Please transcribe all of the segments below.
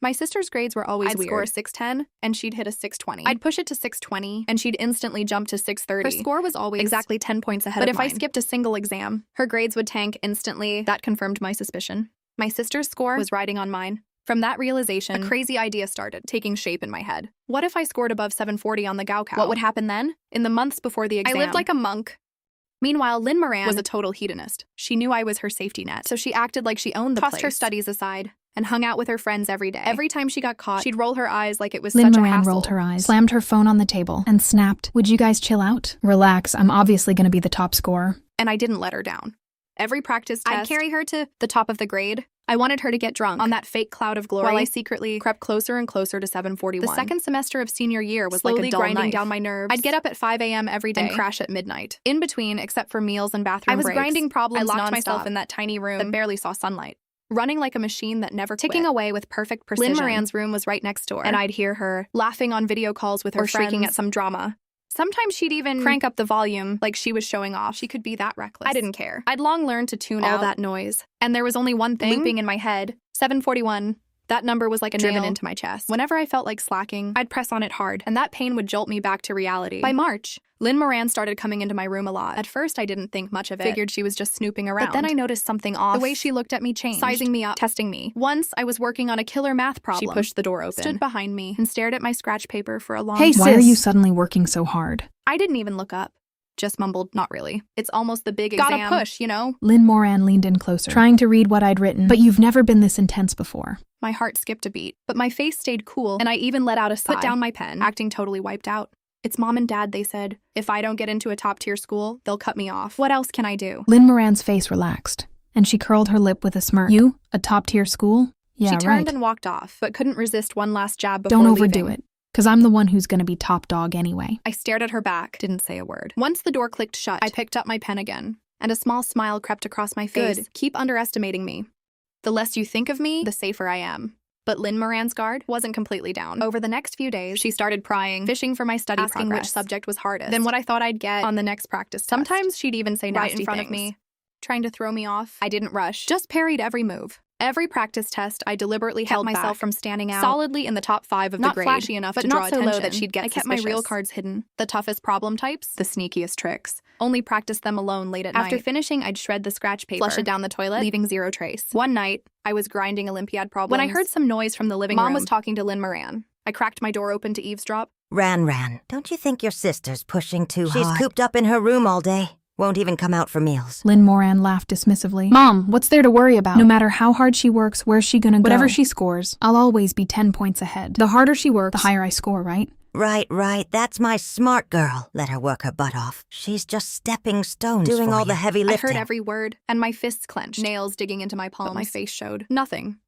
My sister's grades were always weird. I'd score a 610, and she'd hit a 620. I'd push it to 620, and she'd instantly jump to 630. Her score was always exactly 10 points ahead of mine. But if I skipped a single exam, her grades would tank instantly. That confirmed my suspicion. My sister's score was riding on mine. From that realization, a crazy idea started taking shape in my head. What if I scored above 740 on the Gaokao? What would happen then? In the months before the exam, I lived like a monk. Meanwhile, Lynn Moran was a total hedonist. She knew I was her safety net, so she acted like she owned the place. Tossed her studies aside and hung out with her friends every day. Every time she got caught, she'd roll her eyes like it was such a hassle. Lynn Moran rolled her eyes, slammed her phone on the table, and snapped, "Would you guys chill out? Relax, I'm obviously gonna be the top scorer." And I didn't let her down. Every practice test, I'd carry her to the top of the grade. I wanted her to get drunk on that fake cloud of glory while I secretly crept closer and closer to 741. The second semester of senior year was slowly like a dull grinding knife down my nerves. I'd get up at 5 a.m. every day and crash at midnight. In between, except for meals and bathroom breaks, I was grinding problems I locked myself in that tiny room that barely saw sunlight, running like a machine that never quit. Ticking away with perfect precision. Lynn Moran's room was right next door, and I'd hear her laughing on video calls with her friends, shrieking at some drama. Sometimes she'd even crank up the volume like she was showing off. She could be that reckless. I didn't care. I'd long learned to tune out all that noise. And there was only one thing looping in my head. 741. That number was like a nail driven into my chest. Whenever I felt like slacking, I'd press on it hard, and that pain would jolt me back to reality. By March, Lynn Moran started coming into my room a lot. At first, I didn't think much of it. Figured she was just snooping around. But then I noticed something off. The way she looked at me changed. Sizing me up, testing me. Once, I was working on a killer math problem. She pushed the door open, stood behind me, and stared at my scratch paper for a long time. Hey, sis. Why are you suddenly working so hard? I didn't even look up. Just mumbled, "Not really. It's almost the big exam. Gotta push, you know?" Lynn Moran leaned in closer, trying to read what I'd written. "But you've never been this intense before." My heart skipped a beat, but my face stayed cool, and I even let out a sigh. Put down my pen, acting totally wiped out. "It's Mom and Dad," they said. "If I don't get into a top-tier school, they'll cut me off. What else can I do?" Lynn Moran's face relaxed, and she curled her lip with a smirk. "You? A top-tier school? Yeah, right." She turned and walked off, but couldn't resist one last jab before leaving. Don't overdo it, because I'm the one who's gonna be top dog anyway. I stared at her back, didn't say a word. Once the door clicked shut, I picked up my pen again, and a small smile crept across my face. Good. Keep underestimating me. The less you think of me, the safer I am. But Lynn Moran's guard wasn't completely down. Over the next few days, she started prying, fishing for my study asking progress, which subject was hardest, then what I thought I'd get on the next practice test. Sometimes she'd even say nasty right in front of me, trying to throw me off. I didn't rush, just parried every move. Every practice test, I deliberately held myself from standing out solidly in the top 5 of the grade. Not flashy enough to draw attention, but not so low that she'd get suspicious. I kept my real cards hidden. The toughest problem types, the sneakiest tricks. Only practiced them alone late at night. After finishing, I'd shred the scratch paper, flush it down the toilet, leaving zero trace. One night, I was grinding Olympiad problems when I heard some noise from the living room. Mom was talking to Lynn Moran. I cracked my door open to eavesdrop. Ran, don't you think your sister's pushing too hard? She's cooped up in her room all day. Won't even come out for meals. Lynn Moran laughed dismissively. "Mom, what's there to worry about? No matter how hard she works, where's she gonna go? Whatever she scores, I'll always be 10 points ahead. The harder she works, the higher I score, right?" Right. That's my smart girl. Let her work her butt off. She's just stepping stones doing all the heavy lifting. I heard every word, and my fists clenched, nails digging into my palms. But my face showed nothing.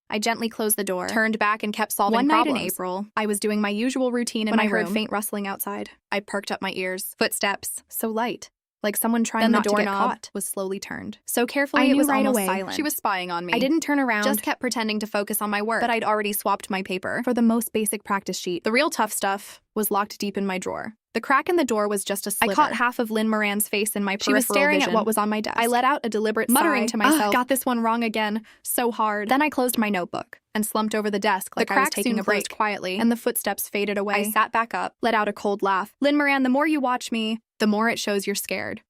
I gently closed the door, turned back, and kept solving problems. One night in April, I was doing my usual routine in my room when I heard faint rustling outside. I perked up my ears. Footsteps, so light. Like someone trying not to get caught, was slowly turned. So carefully, it was right almost silent. She was spying on me. I didn't turn around, just kept pretending to focus on my work. But I'd already swapped my paper for the most basic practice sheet. The real tough stuff was locked deep in my drawer. The crack in the door was just a sliver. I caught half of Lynn Moran's face in my peripheral vision. She was staring at what was on my desk. I let out a deliberate muttering to myself, got this one wrong again, so hard. Then I closed my notebook and slumped over the desk like I was taking a break. Quietly, and the footsteps faded away. I sat back up, let out a cold laugh. "Lynn Moran, the more you watch me, the more it shows you're scared.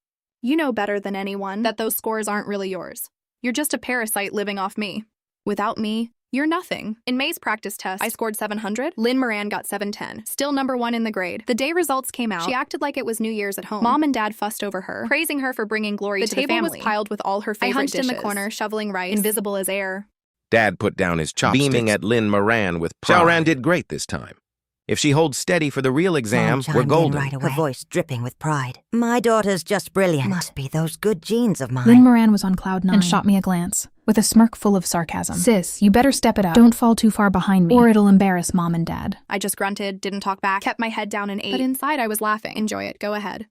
You know better than anyone that those scores aren't really yours. You're just a parasite living off me. Without me, you're nothing." In May's practice test, I scored 700. Lynn Moran got 710, still number 1 in the grade. The day results came out. She acted like it was New Year's at home. Mom and Dad fussed over her, praising her for bringing glory to the family. The table was piled with all her favorite dishes. I hunched in the corner, shoveling rice, invisible as air. Dad put down his chopsticks, beaming at Lynn Moran with pride. Xiaoran did great this time. If she holds steady for the real exam, we're golden. Right away. Her voice dripping with pride. "My daughter's just brilliant. Must be those good genes of mine." Lynn Moran was on cloud 9 and shot me a glance, with a smirk full of sarcasm. "Sis, you better step it up. Don't fall too far behind me, or it'll embarrass Mom and Dad." I just grunted, didn't talk back, kept my head down and ate. But inside I was laughing. "Enjoy it, go ahead.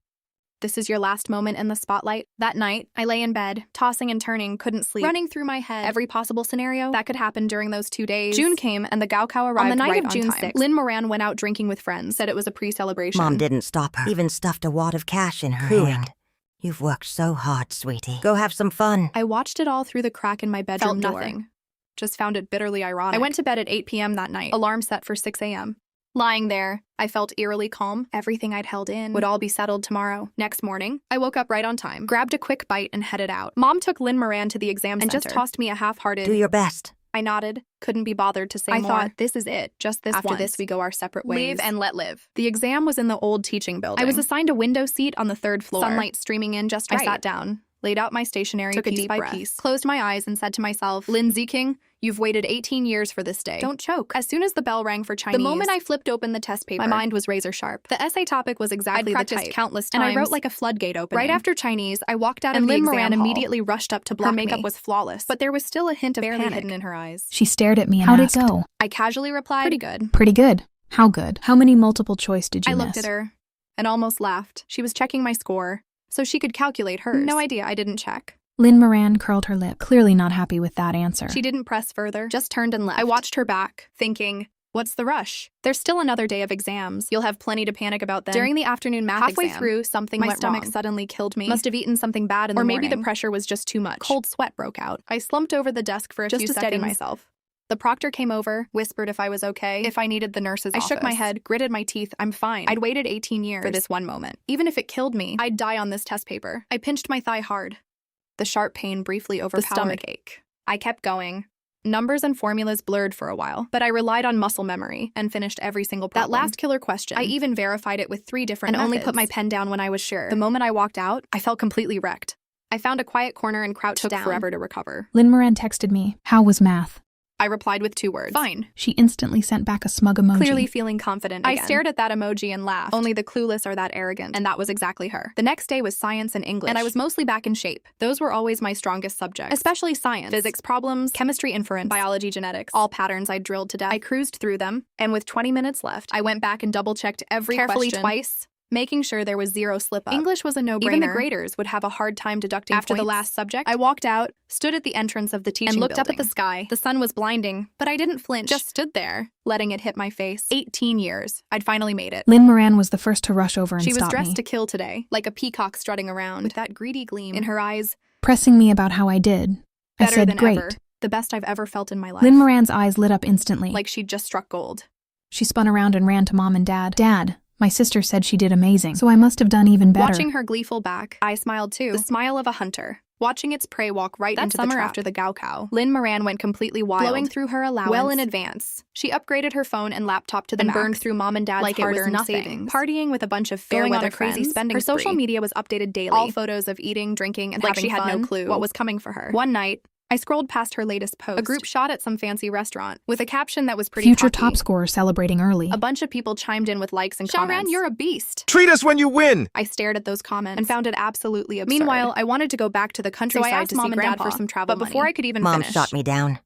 This is your last moment in the spotlight." That night, I lay in bed, tossing and turning, couldn't sleep, running through my head every possible scenario that could happen during those 2 days. June came, and the Gaokao arrived on the night of June 6th. Lynn Moran went out drinking with friends, said it was a pre-celebration. Mom didn't stop her, even stuffed a wad of cash in her hand. "You've worked so hard, sweetie. Go have some fun." I watched it all through the crack in my bedroom door. Nothing. just found it bitterly ironic. I went to bed at 8 p.m. that night, alarm set for 6 a.m. Lying there, I felt eerily calm. Everything I'd held in would all be settled tomorrow. Next morning, I woke up right on time, grabbed a quick bite, and headed out. Mom took Lynn Moran to the exam center and just tossed me a half-hearted, "Do your best." I nodded, couldn't be bothered to say more. I thought, this is it, just this After this, we go our separate ways. Live and let live. The exam was in the old teaching building. I was assigned a window seat on the 3rd floor. Sunlight streaming in just right. I sat down, laid out my stationery took piece a deep by breath, piece, closed my eyes, and said to myself, Lynn King, you've waited 18 years for this day. Don't choke. As soon as the bell rang for Chinese, the moment I flipped open the test paper, my mind was razor sharp. The essay topic was exactly the type, countless times, and I wrote like a floodgate opening. Right after Chinese, I walked out of the exam hall. Lynn Moran immediately rushed up to block me. Her makeup was flawless, but there was still a hint of panic hidden in her eyes. She stared at me and asked, "How'd it go?" I casually replied, "Pretty good." Pretty good? How good? How many multiple choice did you miss? I looked at her and almost laughed. She was checking my score so she could calculate hers. No idea I didn't check. Lynn Moran curled her lip, clearly not happy with that answer. She didn't press further, just turned and left. I watched her back, thinking, what's the rush? There's still another day of exams. You'll have plenty to panic about then. During the afternoon math exam, halfway through, something went wrong. My stomach suddenly killed me. Must have eaten something bad in the morning. Or maybe the pressure was just too much. Cold sweat broke out. I slumped over the desk for a few seconds. Just to steady myself. The proctor came over, whispered if I was okay, if I needed the nurse's office. I shook my head, gritted my teeth, I'm fine. I'd waited 18 years for this one moment. Even if it killed me, I'd die on this test paper. I pinched my thigh hard. The sharp pain briefly overpowered the stomach ache. I kept going. Numbers and formulas blurred for a while, but I relied on muscle memory and finished every single problem. That last killer question, I even verified it with 3 different methods. Only put my pen down when I was sure. The moment I walked out, I felt completely wrecked. I found a quiet corner and crouched down. Took forever to recover. Lynn Moran texted me, "How was math?" I replied with 2 words. Fine. She instantly sent back a smug emoji. Clearly feeling confident again. I stared at that emoji and laughed. Only the clueless are that arrogant. And that was exactly her. The next day was science and English. And I was mostly back in shape. Those were always my strongest subjects. Especially science. Physics problems, chemistry inference, biology genetics. All patterns I drilled to death. I cruised through them. And with 20 minutes left, I went back and double-checked every question. Carefully twice, making sure there was 0 slip-up. English was a no-brainer. Even the graders would have a hard time deducting points. After the last subject, I walked out, stood at the entrance of the teaching building, and looked up at the sky. The sun was blinding, but I didn't flinch. Just stood there, letting it hit my face. 18 years. I'd finally made it. Lynn Moran was the first to rush over and stop me. She was dressed to kill today, like a peacock strutting around, with that greedy gleam in her eyes. Pressing me about how I did. I said, "Great." Ever. The best I've ever felt in my life. Lynn Moran's eyes lit up instantly. Like she'd just struck gold. She spun around and ran to Mom and Dad. "Dad, my sister said she did amazing, so I must have done even better." Watching her gleeful back, I smiled too. The smile of a hunter, watching its prey walk right into the trap. After the Gaokao, Lynn Moran went completely wild, blowing through her allowance well in advance. She upgraded her phone and laptop to the max, burned through Mom and Dad's like hard-earned savings. Partying with a bunch of fair-weather crazy spending. Her social media was updated daily. All photos of eating, drinking, and having fun. She had no clue what was coming for her. One night, I scrolled past her latest post, a group shot at some fancy restaurant, with a caption that was pretty Future cocky. top scorer celebrating early. A bunch of people chimed in with likes and comments. Xiaoran, you're a beast. Treat us when you win. I stared at those comments and found it absolutely absurd. Meanwhile, I wanted to go back to the countryside so I asked to Mom and Dad for some travel money. But before I could even finish, Mom shot me down.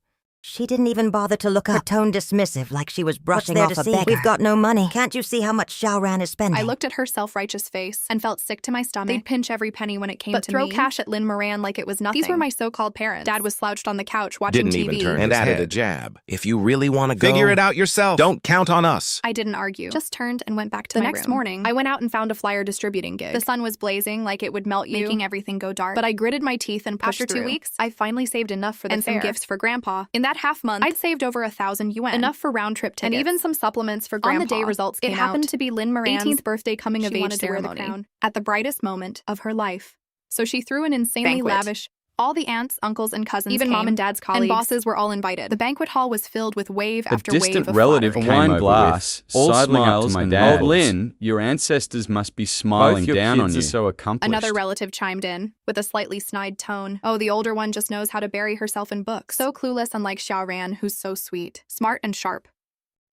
She didn't even bother to look up. Her tone dismissive, like she was brushing off a beggar. We've got no money. Can't you see how much Xiaoran is spending? I looked at her self-righteous face and felt sick to my stomach. They'd pinch every penny when it came to me. But throw cash at Lynn Moran like it was nothing. These were my so-called parents. Dad was slouched on the couch watching TV. Didn't even turn and added a jab. If you really want to go, figure it out yourself. Don't count on us. I didn't argue. Just turned and went back to my room. The next morning, I went out and found a flyer distributing gig. The sun was blazing like it would melt you, making everything go dark. But I gritted my teeth and pushed through. After 2 weeks, I finally saved enough for the fare and some gifts for Grandpa. In that half month, I'd saved over 1,000 yuan, enough for round-trip tickets, and even some supplements for Grandpa. On the day results came out, it happened to be Lynn Moran's 18th birthday coming-of-age ceremony at the brightest moment of her life. So she threw an insanely lavish. All the aunts, uncles, and cousins even Mom and Dad's colleagues and bosses were all invited. The banquet hall was filled with wave after wave of distant relative came wine over glass, with all sidling up smiles to my and dad. nobles. Lynn, your ancestors must be smiling Both your down on kids you. are so accomplished. Another relative chimed in, with a slightly snide tone. Oh, the older one just knows how to bury herself in books. So clueless, unlike Xiaoran, who's so sweet, smart, and sharp.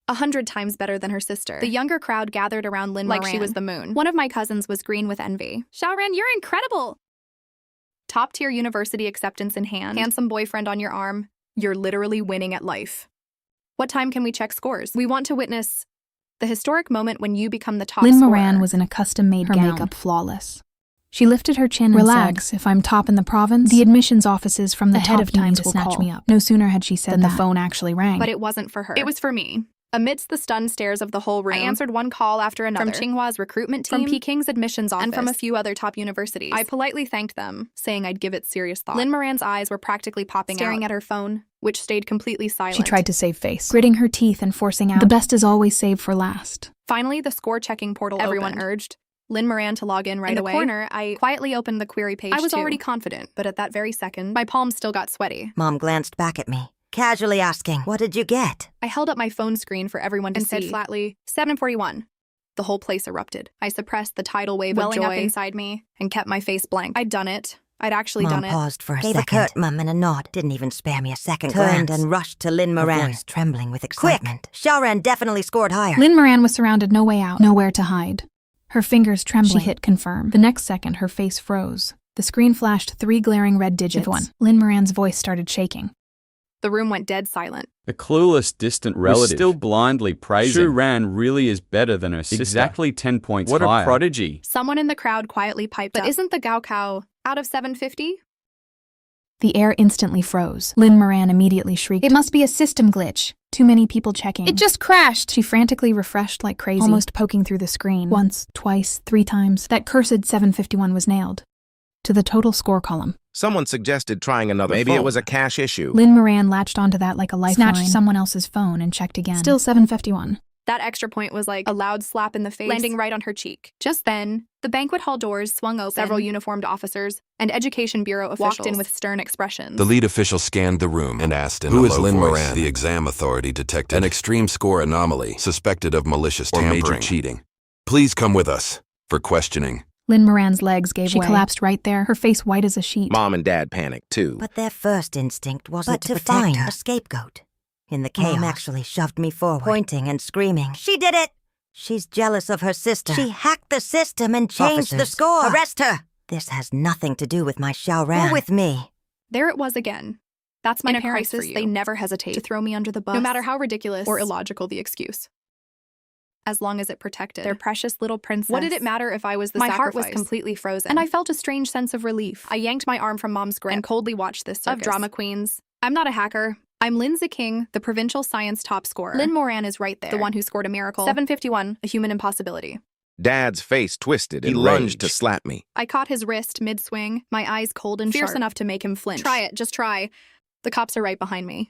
100 times better than her sister. The younger crowd gathered around Lynn Moran like she was the moon. One of my cousins was green with envy. Xiaoran, you're incredible! Top-tier university acceptance in hand, handsome boyfriend on your arm. You're literally winning at life. What time can we check scores? We want to witness the historic moment when you become the top Lynn scorer. Moran was in a custom-made gown. Her makeup flawless. She lifted her chin and said, "If I'm top in the province, the admissions offices from the head of times will snatch me up." No sooner had she said that the phone actually rang. But it wasn't for her. It was for me. Amidst the stunned stares of the whole room, I answered one call after another. From Tsinghwa's recruitment team, from Peking's admissions office, and from a few other top universities. I politely thanked them, saying I'd give it serious thought. Lin Moran's eyes were practically popping out, staring at her phone, which stayed completely silent. She tried to save face, gritting her teeth and forcing out, "The best is always saved for last." Finally, the score-checking portal Everyone urged Lin Moran to log in right away. In the corner, I quietly opened the query page. I was already confident, but at that very second, my palms still got sweaty. Mom glanced back at me, casually asking, "What did you get?" I held up my phone screen for everyone to see and said flatly, 741. The whole place erupted. I suppressed the tidal wave welling of joy up inside me and kept my face blank. I'd done it. I'd actually done it. Mom paused for a second. Gave a curt mum and a nod. Didn't even spare me a second glance. Turned and rushed to Lin Moran, her voice trembling with excitement. Quick! Xiaoran definitely scored higher. Lin Moran was surrounded, no way out, nowhere to hide. Her fingers trembling. She hit confirm. The next second, her face froze. The screen flashed 3 glaring red digits. Lin Moran's voice started shaking. The room went dead silent. A clueless, distant relative still blindly praising. Xiaoran really is better than her sister. Exactly 10 points higher. What a prodigy. Someone in the crowd quietly piped up. But isn't the Gaokao out of 750? The air instantly froze. Lin Moran immediately shrieked, "It must be a system glitch. Too many people checking. It just crashed!" She frantically refreshed like crazy, almost poking through the screen. Once, twice, 3 times. That cursed 751 was nailed to the total score column. Someone suggested trying another phone. It was a cache issue. Lin Moran latched onto that like a lifeline, snatched someone else's phone and checked again. Still 751. That extra point was like a loud slap in the face, landing right on her cheek. Just then, the banquet hall doors swung open. Several uniformed officers and Education Bureau officials walked in with stern expressions. The lead official scanned the room and asked in a low voice, "Who is Lin Moran?" The exam authority detected an extreme score anomaly, suspected of malicious tampering or major cheating. "Please come with us for questioning." Lin Moran's legs gave way. She collapsed right there, her face white as a sheet. Mom and Dad panicked, too. But their first instinct wasn't to find a scapegoat. In the chaos, Mom actually shoved me forward, pointing and screaming. "She did it! She's jealous of her sister. She hacked the system and changed the score. Arrest her! This has nothing to do with my Xiaoran. Or with me." There it was again. That's my parents for you. They never hesitate to throw me under the bus, no matter how ridiculous or illogical the excuse. As long as it protected their precious little princess. What did it matter if I was the sacrifice? My heart was completely frozen, and I felt a strange sense of relief. I yanked my arm from Mom's grip and coldly watched this circus of drama queens. I'm not a hacker. I'm Lin Ziking, the provincial science top scorer. Lin Moran is right there, the one who scored a miracle. 751, a human impossibility. Dad's face twisted and lunged to slap me. I caught his wrist mid-swing, my eyes cold and fierce enough to make him flinch. Try it, just try. The cops are right behind me.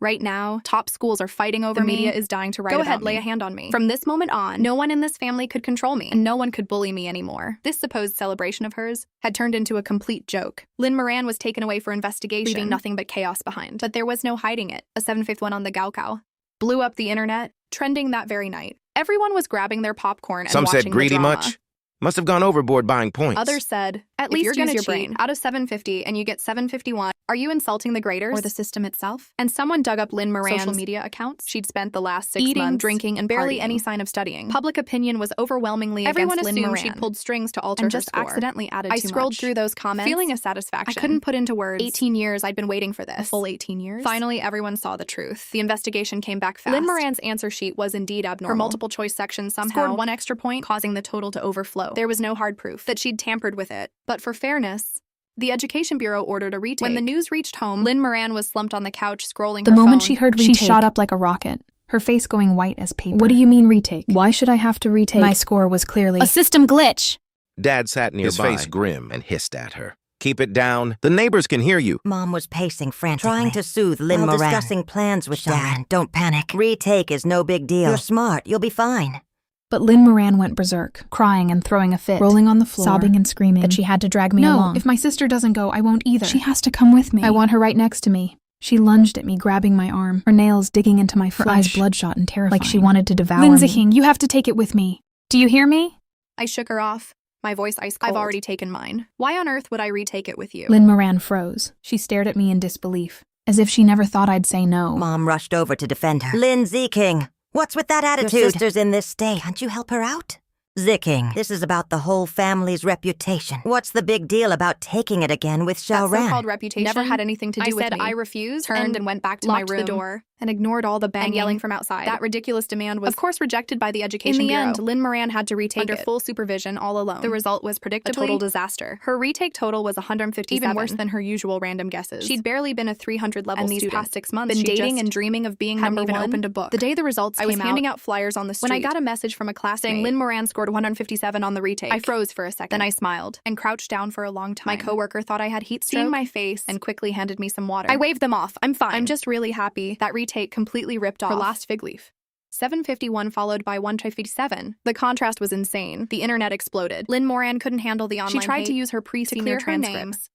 Right now, top schools are fighting over me. The media is dying to write about me. Go ahead, lay a hand on me. From this moment on, no one in this family could control me, and no one could bully me anymore. This supposed celebration of hers had turned into a complete joke. Lin Moran was taken away for investigation, leaving nothing but chaos behind. But there was no hiding it. A 751 on the Gaokao blew up the internet, trending that very night. Everyone was grabbing their popcorn and watching the drama. Some said greedy much. Must have gone overboard buying points. Others said, at least use your brain. Out of 750 and you get 751. Are you insulting the graders? Or the system itself? And someone dug up Lin Moran's social media accounts. She'd spent the last 6 months eating, drinking, and barely any sign of studying. Public opinion was overwhelmingly against Lin Moran. Everyone assumed she'd pulled strings to alter her score. And just accidentally added too much. I scrolled through those comments, feeling a satisfaction. I couldn't put into words. 18 years I'd been waiting for this. A full 18 years? Finally, everyone saw the truth. The investigation came back fast. Lin Moran's answer sheet was indeed abnormal. Her multiple choice section somehow scored 1 extra point, causing the total to overflow. There was no hard proof that she'd tampered with it. But for fairness, the Education Bureau ordered a retake. When the news reached home, Lin Moran was slumped on the couch scrolling her phone. The moment she heard retake, she shot up like a rocket, her face going white as paper. "What do you mean retake? Why should I have to retake? My score was clearly a system glitch." Dad sat nearby, his face grim, and hissed at her. "Keep it down. The neighbors can hear you." Mom was pacing frantically, trying to soothe Lin Moran, discussing plans with Dad. "Don't panic. Retake is no big deal. You're smart. You'll be fine." But Lin Moran went berserk, crying and throwing a fit, rolling on the floor, sobbing and screaming that she had to drag me along. If my sister doesn't go, I won't either. She has to come with me. I want her right next to me. She lunged at me, grabbing my arm, her nails digging into my flesh, her eyes bloodshot and terrifying, like she wanted to devour me. "Lin Ziking, you have to take it with me. Do you hear me?" I shook her off, my voice ice cold. "I've already taken mine. Why on earth would I retake it with you?" Lin Moran froze. She stared at me in disbelief, as if she never thought I'd say no. Mom rushed over to defend her. "Lin Ziking, what's with that attitude? Your sister's in this state. Can't you help her out?" "Ziking, this is about the whole family's reputation. What's the big deal about taking it again with Xiaoran?" That so-called reputation never had anything to do with me. I said I refused, turned and went back to my room, the door, and ignored all the banging and yelling from outside. That ridiculous demand was, of course, rejected by the Education Bureau. In the end, Lynn Moran had to retake under full supervision all alone. The result was predictably a total disaster. Her retake total was 157, even worse than her usual random guesses. She'd barely been a 300 level student. And these past 6 months, been dating and dreaming of being number one. Opened a book. The day the results came out, I was handing out flyers on the street when I got a message from a classmate saying Lynn Moran scored 157 on the retake. I froze for a second. Then I smiled and crouched down for a long time. My coworker thought I had heat stroke, seeing my face, and quickly handed me some water. I waved them off. I'm fine. I'm just really happy. That retake completely ripped off her last fig leaf. 751 followed by 157. The contrast was insane. The internet exploded. Lynn Moran couldn't handle the online hate. She tried to use her pre-senior transcripts.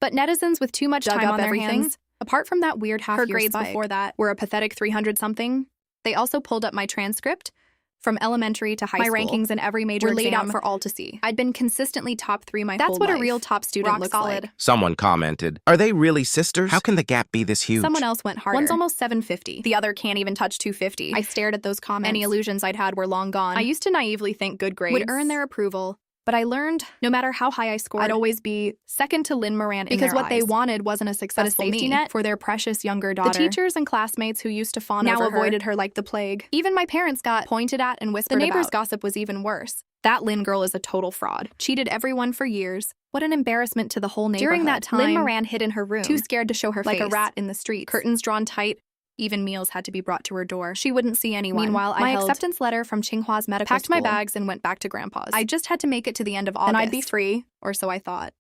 But netizens with too much time on their hands, apart from that weird half-year grades before that, were a pathetic 300-something. They also pulled up my transcript from elementary to high school. My rankings in every major were laid out for all to see. I'd been consistently top 3 my whole life. That's what a real top student looks like. Someone commented, "Are they really sisters? How can the gap be this huge?" Someone else went harder. One's almost 750. The other can't even touch 250. I stared at those comments. Any illusions I'd had were long gone. I used to naively think good grades would earn their approval. But I learned, no matter how high I scored, I'd always be second to Lynn Moran in their eyes. Because what they wanted wasn't a successful safety net for their precious younger daughter. The teachers and classmates who used to fawn over her now avoided her like the plague. Even my parents got pointed at and whispered about. The neighbors' gossip was even worse. That Lynn girl is a total fraud. Cheated everyone for years. What an embarrassment to the whole neighborhood. During that time, Lynn Moran hid in her room, too scared to show her face, like a rat in the street. Curtains drawn tight. Even meals had to be brought to her door. She wouldn't see anyone. Meanwhile, my acceptance letter from Tsinghua's medical school, packed my bags and went back to Grandpa's. I just had to make it to the end of August, and I'd be free, or so I thought.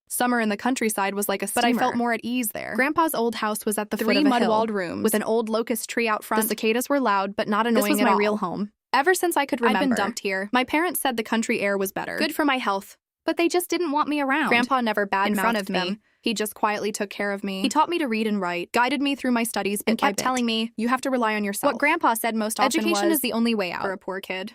Summer in the countryside was like a steamer, but I felt more at ease there. Grandpa's old house was at the foot of a hill, 3 mud-walled rooms with an old locust tree out front. The cicadas were loud, but not annoying at all. This was my real home. Ever since I could remember, I'd been dumped here. My parents said the country air was better, good for my health, but they just didn't want me around. Grandpa never badmouthed in front of me. He just quietly took care of me. He taught me to read and write, guided me through my studies, and kept telling me, you have to rely on yourself. What Grandpa said most often was, education is the only way out for a poor kid.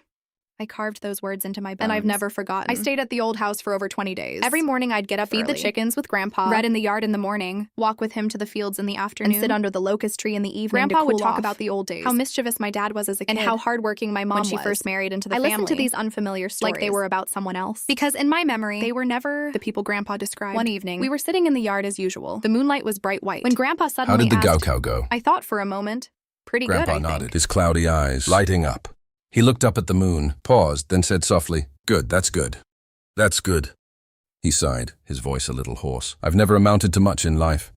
I carved those words into my bones, and I've never forgotten. I stayed at the old house for over 20 days. Every morning I'd get up, feed the chickens with Grandpa, read in the yard in the morning, walk with him to the fields in the afternoon, and sit under the locust tree in the evening. Grandpa would talk about the old days, how mischievous my dad was as a kid, and how hardworking my mom was when she first married into the family. I listened to these unfamiliar stories like they were about someone else, because in my memory, they were never the people Grandpa described. One evening, we were sitting in the yard as usual. The moonlight was bright white. When Grandpa suddenly asked, "How did the Gaokao go?" I thought for a moment, pretty good, I think. Grandpa nodded, his cloudy eyes lighting up. He looked up at the moon, paused, then said softly, "Good, that's good. That's good." He sighed, his voice a little hoarse. "I've never amounted to much in life.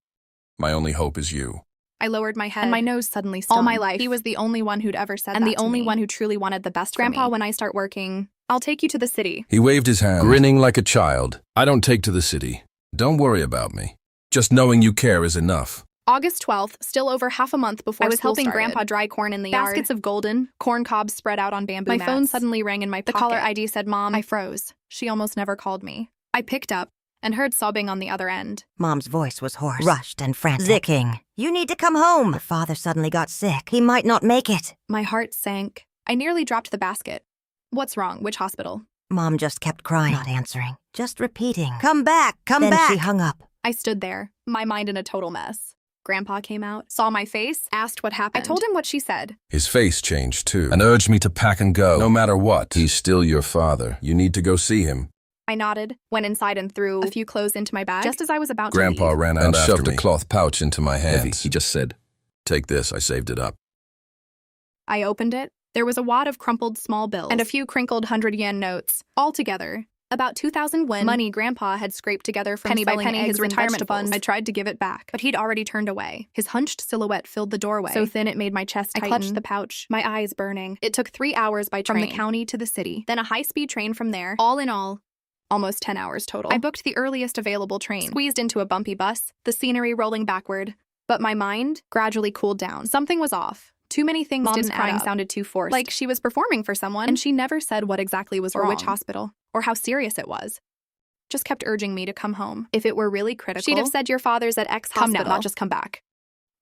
My only hope is you." I lowered my head, and my nose suddenly stung. All my life, he was the only one who'd ever said that to me. And the only one who truly wanted the best for me. Grandpa, when I start working, I'll take you to the city. He waved his hand, grinning like a child. "I don't take to the city. Don't worry about me. Just knowing you care is enough." August 12th, still over half a month before I was helping Grandpa dry corn in the yard. Baskets of golden corn cobs spread out on bamboo mats. My phone suddenly rang in my pocket. The caller ID said Mom. I froze. She almost never called me. I picked up and heard sobbing on the other end. Mom's voice was hoarse, rushed and frantic. "Zicking. You need to come home. Your father suddenly got sick. He might not make it." My heart sank. I nearly dropped the basket. What's wrong? Which hospital? Mom just kept crying, not answering, just repeating, "Come back, come back." Then she hung up. I stood there, my mind in a total mess. Grandpa came out, saw my face, asked what happened. I told him what she said. His face changed too, and urged me to pack and go. "No matter what, he's still your father. You need to go see him." I nodded, went inside and threw a few clothes into my bag. Just as I was about to leave, Grandpa ran out and shoved a cloth pouch into my hands. Heavy. He just said, "Take this, I saved it up." I opened it. There was a wad of crumpled small bills and a few crinkled 100-yen notes, all together. About 2,000 won, money Grandpa had scraped together from penny by penny his retirement funds. I tried to give it back, but he'd already turned away. His hunched silhouette filled the doorway, so thin it made my chest tighten. I clutched the pouch, my eyes burning. It took 3 hours by train from the county to the city, then a high-speed train from there. All in all, almost 10 hours total. I booked the earliest available train, squeezed into a bumpy bus, the scenery rolling backward. But my mind gradually cooled down. Something was off. Too many things Mom's crying sounded too forced. Like she was performing for someone, and she never said what exactly was wrong, or which hospital, or how serious it was. Just kept urging me to come home. If it were really critical, she'd have said your father's at X hospital, not just come back.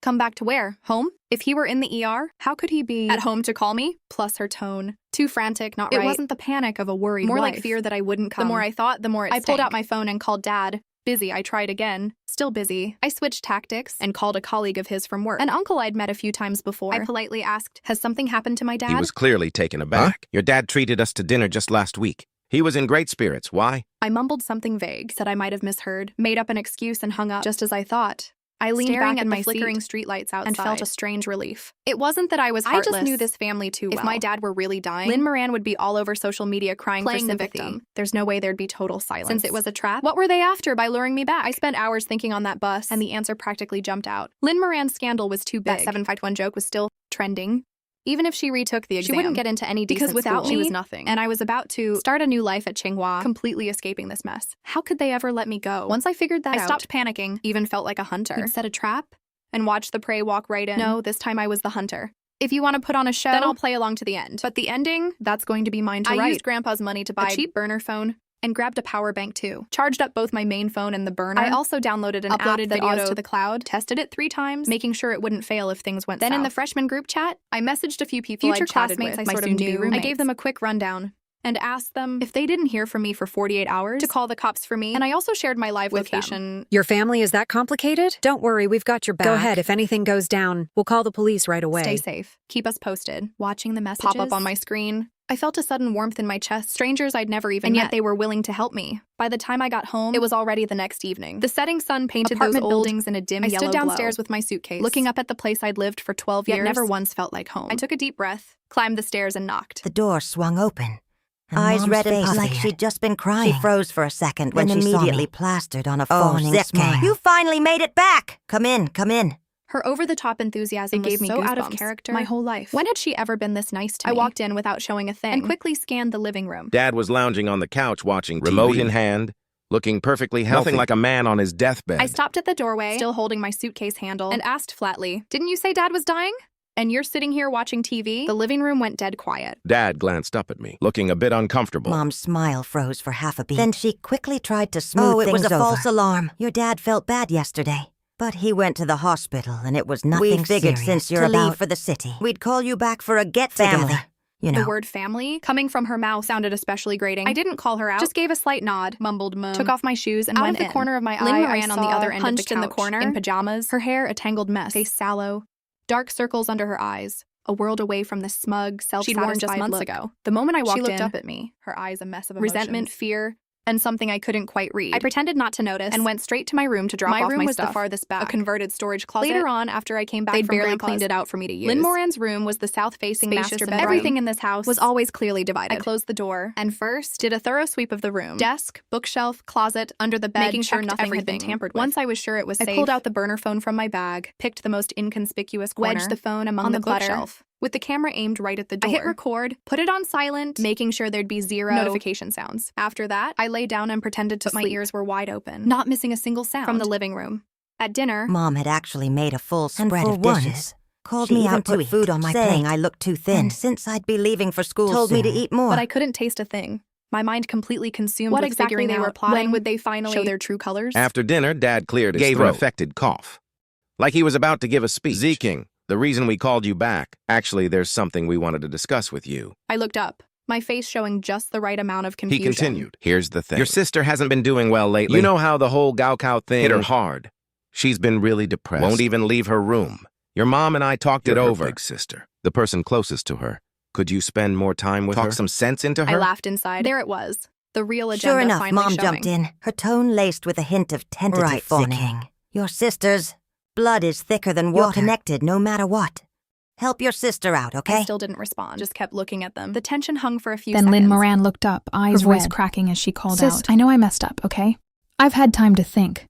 Come back to where? Home? If he were in the ER, how could he be at home to call me? Plus her tone. Too frantic, not right. It wasn't the panic of a worried wife. More like fear that I wouldn't come. The more I thought, the more it stank. I pulled out my phone and called Dad. Busy, I tried again. Still busy. I switched tactics and called a colleague of his from work. An uncle I'd met a few times before. I politely asked, has something happened to my dad? He was clearly taken aback. Huh? Your dad treated us to dinner just last week. He was in great spirits. Why? I mumbled something vague, said I might have misheard, made up an excuse and hung up just as I thought. I leaned back at my flickering streetlights outside and felt a strange relief. It wasn't that I was heartless. I just knew this family too well. If my dad were really dying, Lynn Moran would be all over social media crying for sympathy. The victim. There's no way there'd be total silence. Since it was a trap, what were they after by luring me back? I spent hours thinking on that bus, and the answer practically jumped out. Lynn Moran's scandal was too big. That 751 joke was still trending. Even if she retook the exam, she wouldn't get into any decent school. Because without me, she was nothing. And I was about to start a new life at Tsinghua, completely escaping this mess. How could they ever let me go? Once I figured that out, I stopped panicking, even felt like a hunter. He'd set a trap and watched the prey walk right in. No, this time I was the hunter. If you want to put on a show, then I'll play along to the end. But the ending, that's going to be mine to write. I used Grandpa's money to buy a cheap burner phone and grabbed a power bank too. Charged up both my main phone and the burner. I also downloaded an app that videos to the cloud, tested it 3 times, making sure it wouldn't fail if things went south. Then in the freshman group chat, I messaged a few people future classmates I sort of knew. I gave them a quick rundown and asked them if they didn't hear from me for 48 hours to call the cops for me. And I also shared my live location. Your family is that complicated? Don't worry, we've got your back. Go ahead, if anything goes down, we'll call the police right away. Stay safe. Keep us posted. Watching the messages pop up on my screen, I felt a sudden warmth in my chest. Strangers I'd never even met. And yet they were willing to help me. By the time I got home, it was already the next evening. The setting sun painted those old buildings in a dim yellow glow. I stood downstairs with my suitcase, looking up at the place I'd lived for 12 years, yet never once felt like home. I took a deep breath, climbed the stairs, and knocked. The door swung open. Eyes red and puffy, like she'd just been crying. She froze for a second when she immediately plastered on a fawning smile. You finally made it back! Come in, come in. Her over-the-top enthusiasm gave me so out of character my whole life. When had she ever been this nice to me? I walked in without showing a thing and quickly scanned the living room. Dad was lounging on the couch watching TV, remote in hand, looking perfectly healthy. Nothing like a man on his deathbed. I stopped at the doorway, still holding my suitcase handle, and asked flatly, "Didn't you say Dad was dying? And you're sitting here watching TV?" The living room went dead quiet. Dad glanced up at me, looking a bit uncomfortable. Mom's smile froze for half a beat. Then she quickly tried to smooth things over. It was a false alarm. Your dad felt bad yesterday. But he went to the hospital, and it was nothing serious. We figured since you're about to leave for the city, we'd call you back for a get-together. You know. The word family, coming from her mouth, sounded especially grating. I didn't call her out, just gave a slight nod, mumbled took off my shoes, and went in. Out of the corner of my eye, I ran on the other end of the couch, in the corner, in pajamas, her hair a tangled mess, face sallow, dark circles under her eyes, a world away from the smug, self-satisfied she'd worn just months ago. The moment I walked in, she looked up at me, her eyes a mess of emotions. Resentment, fear, and something I couldn't quite read. I pretended not to notice and went straight to my room to drop off my stuff. My room was the farthest back, a converted storage closet. Later on, after I came back from barely cleaned it out for me to use. Lynn Moran's room was the south-facing master bedroom. Everything in this house was always clearly divided. I closed the door and first did a thorough sweep of the room. Desk, bookshelf, closet, under the bed, making sure nothing had been tampered with. Once I was sure it was safe, I pulled out the burner phone from my bag, picked the most inconspicuous corner, wedged the phone among the bookshelf. With the camera aimed right at the door. I hit record, put it on silent, making sure there'd be 0 notification sounds. After that, I lay down and pretended to sleep. My ears were wide open, not missing a single sound from the living room. At dinner, Mom had actually made a full spread of dishes. Called me out to eat, food on my plate, saying I looked too thin. And since I'd be leaving for school told me to eat more. But I couldn't taste a thing. My mind completely consumed what exactly they were plotting. When would they finally show their true colors? After dinner, Dad cleared his throat. Gave an affected cough, like he was about to give a speech. Zeking. The reason we called you back, actually, there's something we wanted to discuss with you. I looked up, my face showing just the right amount of confusion. He continued, here's the thing. Your sister hasn't been doing well lately. You know how the whole Gaokao thing hit her hard. She's been really depressed. Won't even leave her room. Your mom and I talked it over. Big sister, the person closest to her. Could you spend more time with her? Talk some sense into her? I laughed inside. There it was. The real agenda sure enough, finally Mom jumped in, her tone laced with a hint of tentative fawning. Your sister's blood is thicker than water. You're connected no matter what. Help your sister out, okay? I still didn't respond, just kept looking at them. The tension hung for a few seconds. Then Lynn Moran looked up, eyes her voice cracking as she called out. I know I messed up, okay? I've had time to think.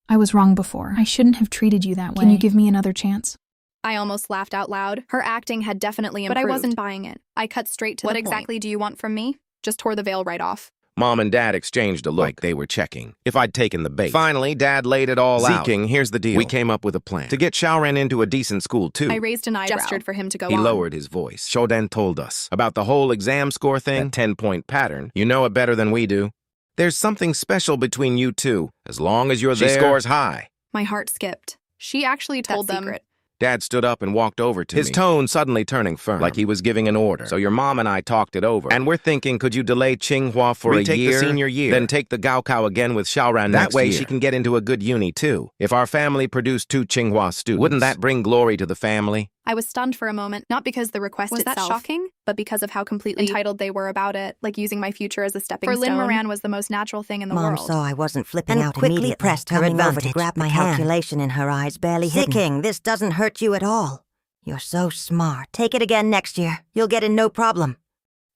I was wrong before. I shouldn't have treated you that way. Can you give me another chance? I almost laughed out loud. Her acting had definitely improved. But I wasn't buying it. I cut straight to the point. What exactly do you want from me? Just tore the veil right off. Mom and Dad exchanged a look like they were checking if I'd taken the bait. Finally, Dad laid it all out. Zeking, here's the deal. We came up with a plan to get Xiaoran into a decent school, too. I raised an eyebrow, gestured for him to go on. He lowered his voice. Shoden told us about the whole exam score thing, that 10-point pattern. You know it better than we do. There's something special between you two. As long as you're there, she scores high. My heart skipped. She actually told them. Secret. Dad stood up and walked over to me, his tone suddenly turning firm, like he was giving an order. So your mom and I talked it over, and we're thinking, could you delay Tsinghua for a year? Retake the senior year, then take the Gaokao again with Xiaoran next year. That way she can get into a good uni, too. If our family produced 2 Tsinghua students, wouldn't that bring glory to the family? I was stunned for a moment, not because the request itself. Was that shocking? but because of how completely entitled they were about it, like using my future as a stepping stone. For Lynn Moran was the most natural thing in the world. Mom saw I wasn't flipping out immediately, quickly pressed her advantage to grab my hand. Calculation in her eyes barely hidden. Zicking, this doesn't hurt you at all. You're so smart. Take it again next year. You'll get in no problem.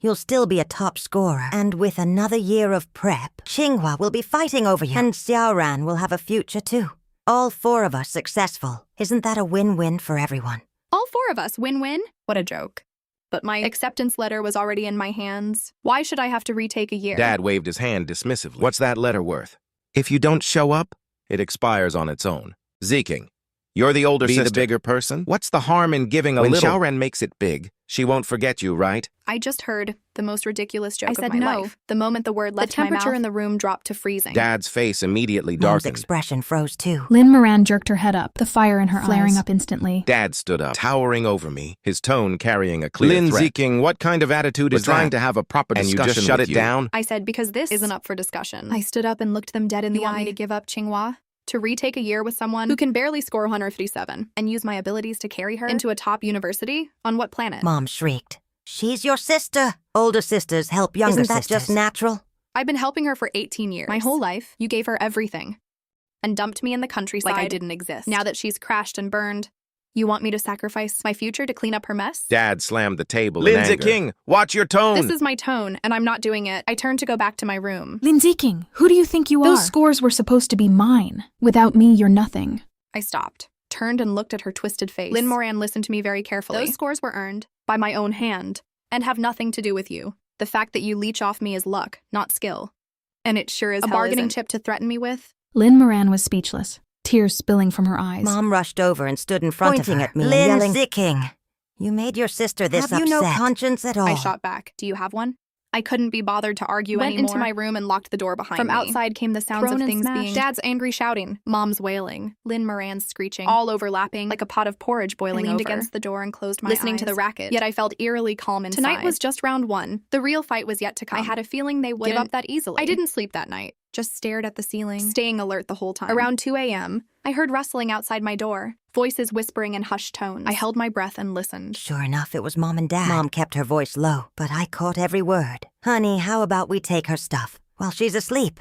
You'll still be a top scorer. And with another year of prep, Tsinghua will be fighting over you. And Xiaoran will have a future too. All 4 of us successful. Isn't that a win-win for everyone? All 4 of us, win-win? What a joke. But my acceptance letter was already in my hands. Why should I have to retake a year? Dad waved his hand dismissively. What's that letter worth? If you don't show up, it expires on its own. Zeking, you're the older sister. Be the bigger person? What's the harm in giving a little? When Xiaoran makes it big, she won't forget you, right? I just heard the most ridiculous joke of my life. The moment the word left my mouth, the temperature in the room dropped to freezing. Dad's face immediately darkened. Mom's expression froze too. Lynn Moran jerked her head up, the fire in her flaring up instantly. Dad stood up, towering over me, his tone carrying a clear threat. Lynn Zeking, what kind of attitude is trying to have a proper discussion? And you just shut it down? I said, because this isn't up for discussion. I stood up and looked them dead in the eye. You want me to give up Tsinghua? To retake a year with someone who can barely score 157 and use my abilities to carry her into a top university? On what planet? Mom shrieked. She's your sister. Older sisters help younger sisters. Isn't that just natural? I've been helping her for 18 years. My whole life, you gave her everything. And dumped me in the countryside like I didn't exist. Now that she's crashed and burned, you want me to sacrifice my future to clean up her mess? Dad slammed the table in anger. Lynn Zeking, watch your tone! This is my tone, and I'm not doing it. I turned to go back to my room. Lynn Zeking, who do you think you are? Those scores were supposed to be mine. Without me, you're nothing. I stopped, turned and looked at her twisted face. Lynn Moran listened to me very carefully. Those scores were earned by my own hand and have nothing to do with you. The fact that you leech off me is luck, not skill. And it sure is a bargaining chip to threaten me with. Lynn Moran was speechless, tears spilling from her eyes. Mom rushed over and stood in front of her, at me, Lynn Zeking, you made your sister this upset. Have you no conscience at all? I shot back. Do you have one? I couldn't be bothered to argue anymore. Went into my room and locked the door behind me. From outside came the sounds of things being... Dad's angry shouting, Mom's wailing, Lynn Moran's screeching, all overlapping like a pot of porridge boiling over. I leaned against the door and closed my eyes, listening to the racket. Yet I felt eerily calm inside. Tonight was just round 1. The real fight was yet to come. I had a feeling they wouldn't give up that easily. I didn't sleep that night. Just stared at the ceiling, staying alert the whole time. Around 2 a.m., I heard rustling outside my door, voices whispering in hushed tones. I held my breath and listened. Sure enough, it was Mom and Dad. Mom kept her voice low, but I caught every word. Honey, how about we take her stuff while she's asleep?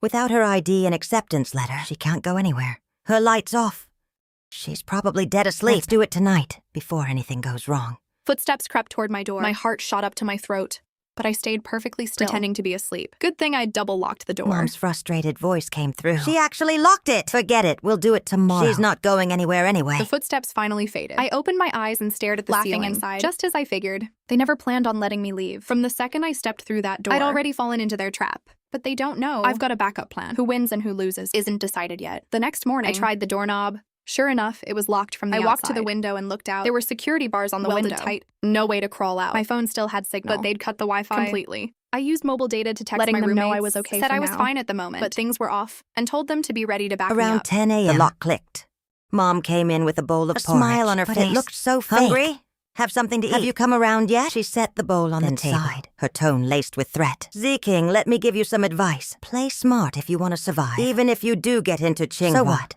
Without her ID and acceptance letter, she can't go anywhere. Her light's off. She's probably dead asleep. Let's do it tonight, before anything goes wrong. Footsteps crept toward my door. My heart shot up to my throat. But I stayed perfectly still, pretending to be asleep. Good thing I double-locked the door. Mom's frustrated voice came through. She actually locked it! Forget it, we'll do it tomorrow. She's not going anywhere anyway. The footsteps finally faded. I opened my eyes and stared at the ceiling inside. Just as I figured, they never planned on letting me leave. From the second I stepped through that door, I'd already fallen into their trap. But they don't know I've got a backup plan. Who wins and who loses isn't decided yet. The next morning, I tried the doorknob. Sure enough, it was locked from the outside. I walked to the window and looked out. There were security bars on the window. Tight. No way to crawl out. My phone still had signal, but they'd cut the Wi-Fi completely. I used mobile data to text my roommates, know I was okay said I was fine at the moment, but things were off, and told them to be ready to back me up. Around 10 a.m., the lock clicked. Mom came in with a bowl of porridge, smile on her face. It looked so fake. Hungry? Have something to eat? Have you come around yet? She set the bowl on the table, her tone laced with threat. Zeking, let me give you some advice. Play smart if you want to survive. Even if you do get into Tsinghua. So what?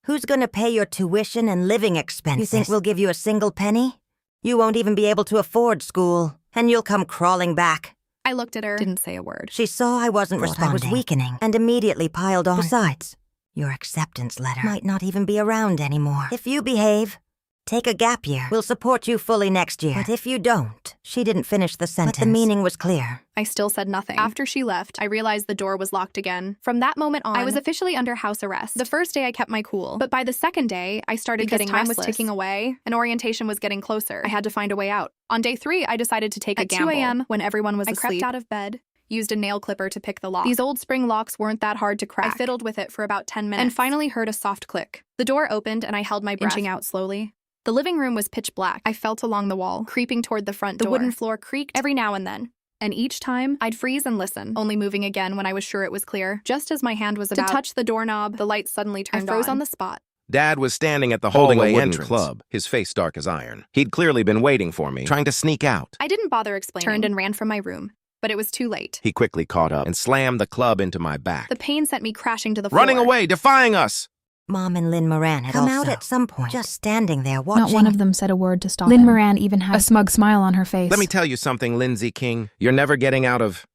Who's gonna pay your tuition and living expenses? You think we'll give you a single penny? You won't even be able to afford school, and you'll come crawling back. I looked at her, didn't say a word. She saw I wasn't responding. I was weakening, and immediately piled on. Besides, your acceptance letter might not even be around anymore. If you behave, take a gap year. We'll support you fully next year. But if you don't, she didn't finish the sentence. But the meaning was clear. I still said nothing. After she left, I realized the door was locked again. From that moment on, I was officially under house arrest. The first day I kept my cool, but by the second day, I started getting restless. Time was ticking away, and orientation was getting closer. I had to find a way out. On day 3, I decided to take a gamble. At 2 a.m., when everyone was asleep, I crept out of bed, used a nail clipper to pick the lock. These old spring locks weren't that hard to crack. I fiddled with it for about 10 minutes, and finally heard a soft click. The door opened, and I held my breath, inching out slowly. The living room was pitch black. I felt along the wall, creeping toward the front door. The wooden floor creaked every now and then. And each time, I'd freeze and listen, only moving again when I was sure it was clear. Just as my hand was about to touch the doorknob, the light suddenly turned on. I froze on the spot. Dad was standing at the hallway entrance club, his face dark as iron. He'd clearly been waiting for me, trying to sneak out. I didn't bother explaining. Turned and ran from my room. But it was too late. He quickly caught up and slammed the club into my back. The pain sent me crashing to the floor. Running away, defying us! Mom and Lynn Moran had come out at some point, just standing there watching. Not one of them said a word to stop Lynn Moran even had a smug smile on her face. Let me tell you something, Lindsay King. You're never getting out of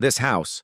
this house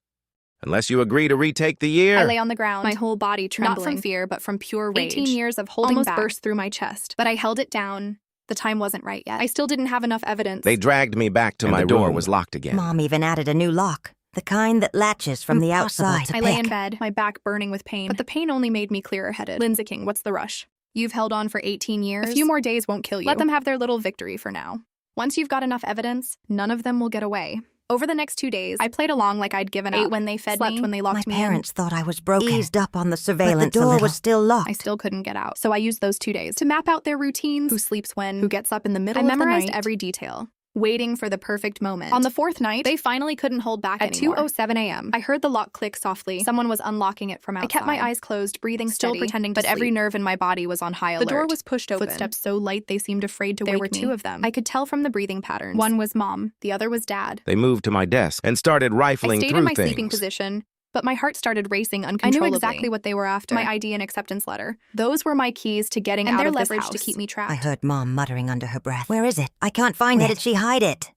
unless you agree to retake the year. I lay on the ground, my whole body trembling. Not from fear, but from pure rage. 18 years of holding almost back burst through my chest, but I held it down. The time wasn't right yet. I still didn't have enough evidence. They dragged me back to my room. The door was locked again. Mom even added a new lock. The kind that latches from the outside. I lay in bed, my back burning with pain, but the pain only made me clearer-headed. Lindsay King, what's the rush? You've held on for 18 years. A few more days won't kill you. Let them have their little victory for now. Once you've got enough evidence, none of them will get away. Over the next 2 days, I played along like I'd given up. Ate when they fed me, when they locked me in. My parents thought I was broken. Eased up on the surveillance. But the door was still locked. I still couldn't get out. So I used those 2 days to map out their routines, who sleeps when, who gets up in the middle of the night. I memorized every detail, waiting for the perfect moment. On the 4th night, they finally couldn't hold back anymore. At 2:07 a.m., I heard the lock click softly. Someone was unlocking it from outside. I kept my eyes closed, breathing steady, still pretending to sleep. But every nerve in my body was on high alert. The door was pushed open. Footsteps so light they seemed afraid to wake me. There were 2 of them. I could tell from the breathing patterns. One was Mom, the other was Dad. They moved to my desk and started rifling through things. I stayed in my sleeping position, but my heart started racing uncontrollably. I knew exactly what they were after. My ID and acceptance letter. Those were my keys to getting out of this house. To keep me trapped. I heard Mom muttering under her breath. Where is it? I can't find it. Where did she hide it?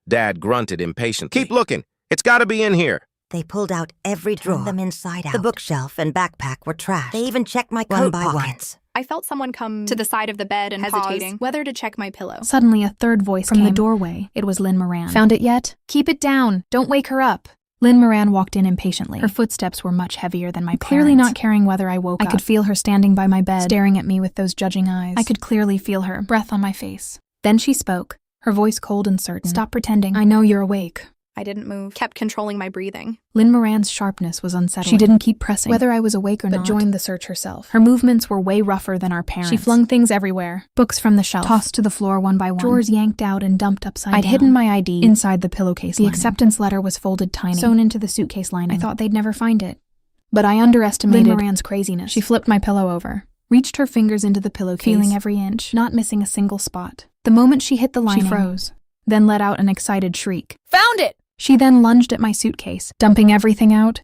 Dad grunted impatiently. Keep looking. It's gotta be in here. They pulled out every drawer. Turned them inside out. The bookshelf and backpack were trashed. They even checked my coat pockets. I felt someone come to the side of the bed and hesitating whether to check my pillow. Suddenly, a third voice came from the doorway. It was Lynn Moran. Found it yet? Keep it down. Don't wake her up. Lynn Moran walked in impatiently. Her footsteps were much heavier than my parents. Clearly not caring whether I woke up. I could feel her standing by my bed, staring at me with those judging eyes. I could clearly feel her breath on my face. Then she spoke, her voice cold and certain. Stop pretending. I know you're awake. I didn't move, kept controlling my breathing. Lynn Moran's sharpness was unsettling. She didn't keep pressing, whether I was awake or not, but joined the search herself. Her movements were way rougher than our parents. She flung things everywhere. Books from the shelf, tossed to the floor one by one. Drawers yanked out and dumped upside down. I'd hidden my ID inside the pillowcase lining. The acceptance letter was folded tiny, sewn into the suitcase lining. I thought they'd never find it. But I underestimated Lynn Moran's craziness. She flipped my pillow over, reached her fingers into the pillowcase, feeling every inch, not missing a single spot. The moment she hit the lining, she froze, then let out an excited shriek. Found it! She then lunged at my suitcase, dumping everything out,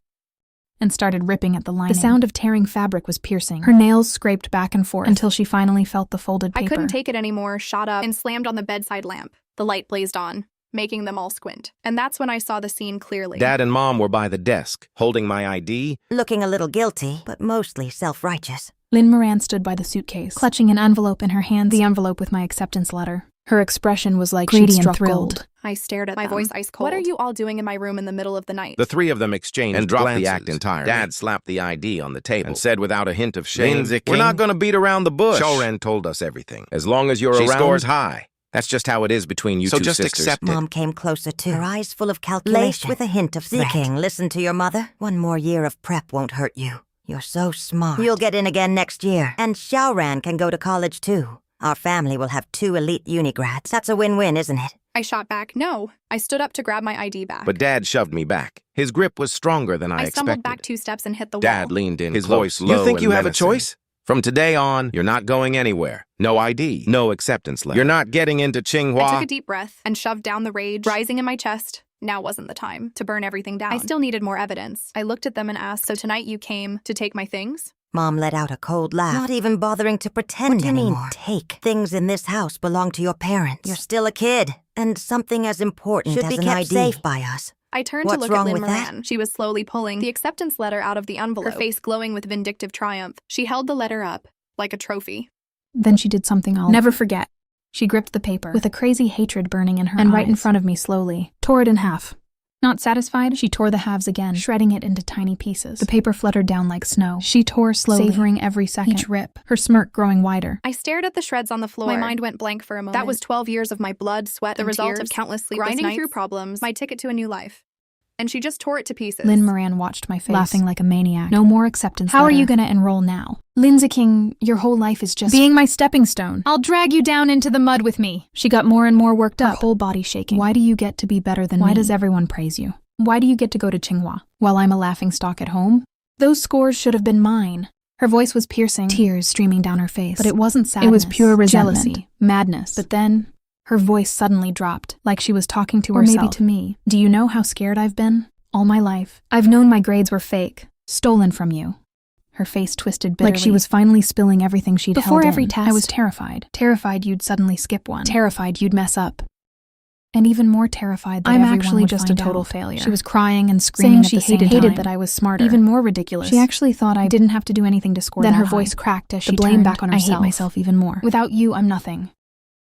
and started ripping at the lining. The sound of tearing fabric was piercing. Her nails scraped back and forth until she finally felt the folded paper. I couldn't take it anymore, shot up, and slammed on the bedside lamp. The light blazed on, making them all squint. And that's when I saw the scene clearly. Dad and Mom were by the desk, holding my ID. Looking a little guilty, but mostly self-righteous. Lynn Moran stood by the suitcase, clutching an envelope in her hands, the envelope with my acceptance letter. Her expression was like she'd struck gold. I stared at my voice ice cold. What are you all doing in my room in the middle of the night? The 3 of them exchanged and dropped glances. The act entirely. Dad slapped the ID on the table and said without a hint of shame, "We're not going to beat around the bush. Shaoran told us everything. As long as you're around, she scores high. That's just how it is between you two sisters. So just accept it." Mom came closer too, her eyes full of calculation, laced with a hint of threat. King, listen to your mother. 1 more year of prep won't hurt you. You're so smart. You'll get in again next year. And Shaoran can go to college too. Our family will have 2 elite uni grads. That's a win-win, isn't it? I shot back. No. I stood up to grab my ID back. But Dad shoved me back. His grip was stronger than I expected. I stumbled back 2 steps and hit the wall. Dad leaned in, his voice low. You think you have a choice? From today on, you're not going anywhere. No ID, no acceptance letter. You're not getting into Tsinghua. I took a deep breath and shoved down the rage rising in my chest. Now wasn't the time to burn everything down. I still needed more evidence. I looked at them and asked, "So tonight you came to take my things?" Mom let out a cold laugh, not even bothering to pretend anymore. What do you mean, take? Things in this house belong to your parents. You're still a kid, and something as important should be kept safe by us. I turned to look at Lynn Moran. She was slowly pulling the acceptance letter out of the envelope, her face glowing with vindictive triumph. She held the letter up, like a trophy. Then she did something I'll never forget. She gripped the paper, with a crazy hatred burning in her eyes, and right in front of me slowly, tore it in half. Not satisfied, she tore the halves again, shredding it into tiny pieces. The paper fluttered down like snow. She tore slowly, savoring every second, each rip, her smirk growing wider. I stared at the shreds on the floor. My mind went blank for a moment. That was 12 years of my blood, sweat, the result tears, of countless sleepless nights, grinding through problems, my ticket to a new life. And she just tore it to pieces. Lynn Moran watched my face, laughing like a maniac. No more acceptance letter. How are you gonna enroll now? Lindsay King, your whole life is just being my stepping stone. I'll drag you down into the mud with me. She got more and more worked up, her whole body shaking. Why do you get to be better than me? Why does everyone praise you? Why do you get to go to Tsinghua while I'm a laughingstock at home? Those scores should have been mine. Her voice was piercing, tears streaming down her face. But it wasn't sadness. It was pure resentment, jealousy, madness. But then, her voice suddenly dropped, like she was talking to herself. Or maybe to me. Do you know how scared I've been? All my life. I've known my grades were fake, stolen from you. Her face twisted bitterly, like she was finally spilling everything she'd held in. Before every test, I was terrified. Terrified you'd suddenly skip one. Terrified you'd mess up. And even more terrified that everyone would find out. I'm actually just a total failure. She was crying and screaming at the same time. She hated that I was smarter. Even more ridiculous. She actually thought I didn't have to do anything to score that high. Then her voice cracked as she blamed back on herself. I hate myself even more. Without you, I'm nothing.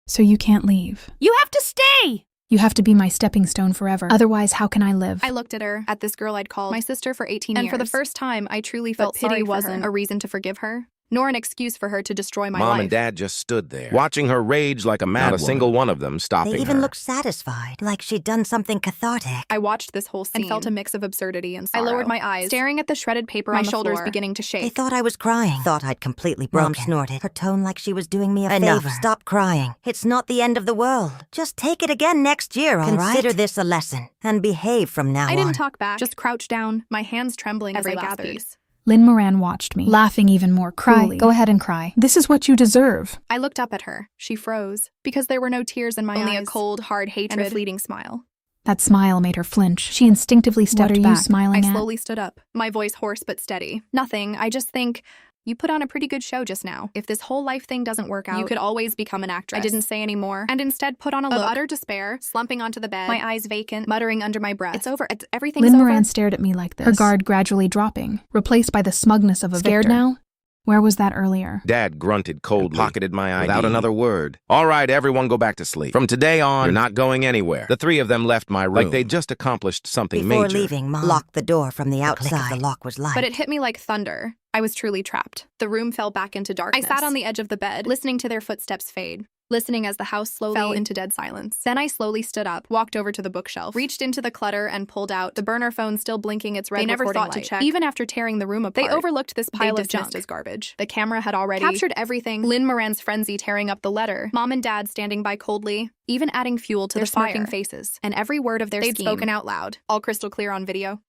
So you can't leave. You have to stay! You have to be my stepping stone forever. Otherwise, how can I live? I looked at her, at this girl I'd called my sister for 18 years. And for the first time, I truly felt pity wasn't a reason to forgive her, nor an excuse for her to destroy my life. Mom and Dad just stood there, watching her rage like a mad woman. Not a single one of them stopping her. They even looked satisfied, like she'd done something cathartic. I watched this whole scene and felt a mix of absurdity and sorrow. I lowered my eyes, staring at the shredded paper on the floor, my shoulders beginning to shake. They thought I was crying. Thought I'd completely broken. Mom snorted, her tone like she was doing me a favor. Enough, stop crying. It's not the end of the world. Just take it again next year, all right? Consider this a lesson, and behave from now on. I didn't talk back, just crouched down, my hands trembling as I gathered. Lynn Moran watched me, laughing even more cruelly. Cry. Go ahead and cry. This is what you deserve. I looked up at her. She froze, because there were no tears in my eyes. Only a cold, hard hatred and a fleeting smile. That smile made her flinch. She instinctively stepped back. What are you smiling at? I slowly stood up, my voice hoarse but steady. Nothing, I just think, you put on a pretty good show just now. If this whole life thing doesn't work out, you could always become an actress. I didn't say any more, and instead put on a look of utter despair, slumping onto the bed, my eyes vacant, muttering under my breath. It's over. Everything's over. Lynn Moran stared at me like this, her guard gradually dropping, replaced by the smugness of a victor. Scared now? Where was that earlier? Dad grunted coldly, pocketed my ID without another word. All right, everyone go back to sleep. From today on, you're not going anywhere. The three of them left my room like they'd just accomplished something major. Before leaving, Mom locked the door from the outside. The click of the lock was light. But it hit me like thunder. I was truly trapped. The room fell back into darkness. I sat on the edge of the bed, listening to their footsteps fade, listening as the house slowly fell into dead silence. Then I slowly stood up, walked over to the bookshelf, reached into the clutter and pulled out the burner phone still blinking its red recording light. They never thought to check. Even after tearing the room apart, they overlooked this pile of junk as garbage. The camera had already captured everything. Lynn Moran's frenzy tearing up the letter, Mom and Dad standing by coldly, even adding fuel to their smirking faces, and every word of their scheme spoken out loud, all crystal clear on video.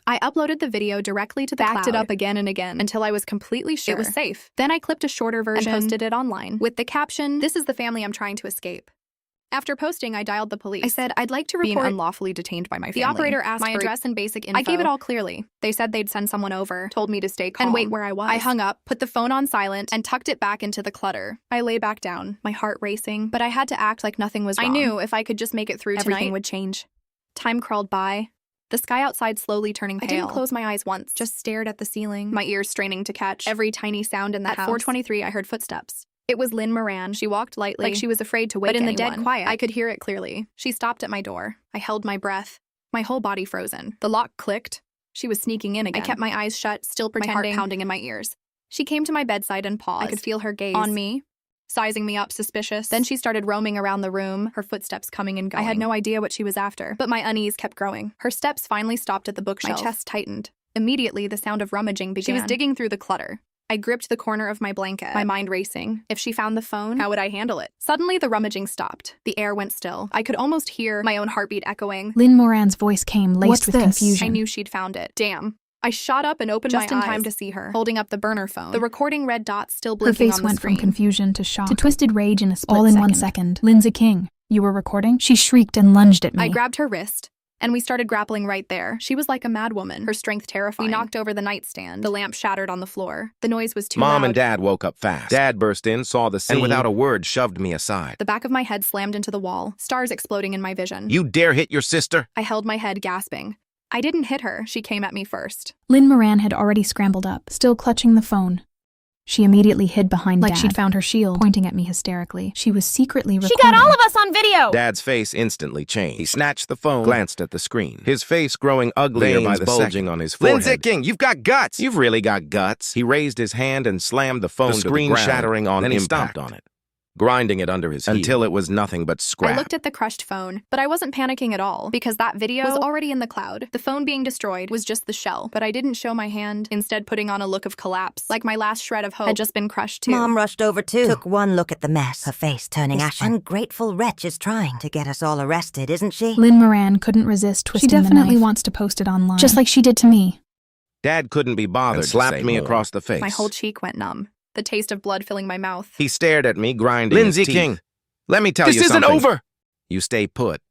I uploaded the video directly to the cloud, backed it up again and again until I was completely sure it was safe. Then I clipped a shorter version and posted it online with the caption, "This is the family I'm trying to escape." After posting, I dialed the police. I said I'd like to report being unlawfully detained by my family. The operator asked my address and basic info. I gave it all clearly. They said they'd send someone over, told me to stay calm, and wait where I was. I hung up, put the phone on silent, and tucked it back into the clutter. I lay back down, my heart racing, but I had to act like nothing was wrong. I knew if I could just make it through tonight, everything would change. Time crawled by. The sky outside slowly turning pale. I didn't close my eyes once, just stared at the ceiling, my ears straining to catch every tiny sound in the house. At 4:23, I heard footsteps. It was Lynn Moran. She walked lightly, like she was afraid to wake anyone. But in the dead quiet, I could hear it clearly. She stopped at my door. I held my breath, my whole body frozen. The lock clicked. She was sneaking in again. I kept my eyes shut, still pretending, my heart pounding in my ears. She came to my bedside and paused. I could feel her gaze on me, sizing me up suspicious. Then she started roaming around the room, her footsteps coming and going. I had no idea what she was after, but my unease kept growing. Her steps finally stopped at the bookshelf. My chest tightened. Immediately, the sound of rummaging began. She was digging through the clutter. I gripped the corner of my blanket, my mind racing. If she found the phone, how would I handle it? Suddenly, the rummaging stopped. The air went still. I could almost hear my own heartbeat echoing. Lynn Moran's voice came laced with confusion. I knew she'd found it. Damn. I shot up and opened my eyes. Just in time to see her, holding up the burner phone. The recording red dots still blinking on the screen. Her face went from confusion to shock to twisted rage in a split second. All in 1 second. Lindsay King, you were recording? She shrieked and lunged at me. I grabbed her wrist, and we started grappling right there. She was like a madwoman, her strength terrifying. We knocked over the nightstand. The lamp shattered on the floor. The noise was too loud. Mom and Dad woke up fast. Dad burst in, saw the scene, and without a word shoved me aside. The back of my head slammed into the wall, stars exploding in my vision. You dare hit your sister? I held my head, gasping. I didn't hit her. She came at me first. Lynn Moran had already scrambled up, still clutching the phone. She immediately hid behind Dad, like she'd found her shield, pointing at me hysterically. She was secretly recording. She got all of us on video! Dad's face instantly changed. He snatched the phone, glanced at the screen. His face growing uglier by the bulging on his forehead. Lindsay King, you've got guts! You've really got guts. He raised his hand and slammed the phone to the ground, shattering on impact. Then he stomped on it, grinding it under his heel until it was nothing but scrap. I looked at the crushed phone, but I wasn't panicking at all because that video was already in the cloud. The phone being destroyed was just the shell, but I didn't show my hand, instead putting on a look of collapse, like my last shred of hope had just been crushed too. Mom rushed over too, took one look at the mess, her face turning ashen. This ungrateful wretch is trying to get us all arrested, isn't she? Lynn Moran couldn't resist twisting the knife. She definitely wants to post it online, just like she did to me. Dad couldn't be bothered and slapped me across the face. My whole cheek went numb, the taste of blood filling my mouth. He stared at me, grinding his teeth. Lindsay King, let me tell you something. This isn't over! You stay put.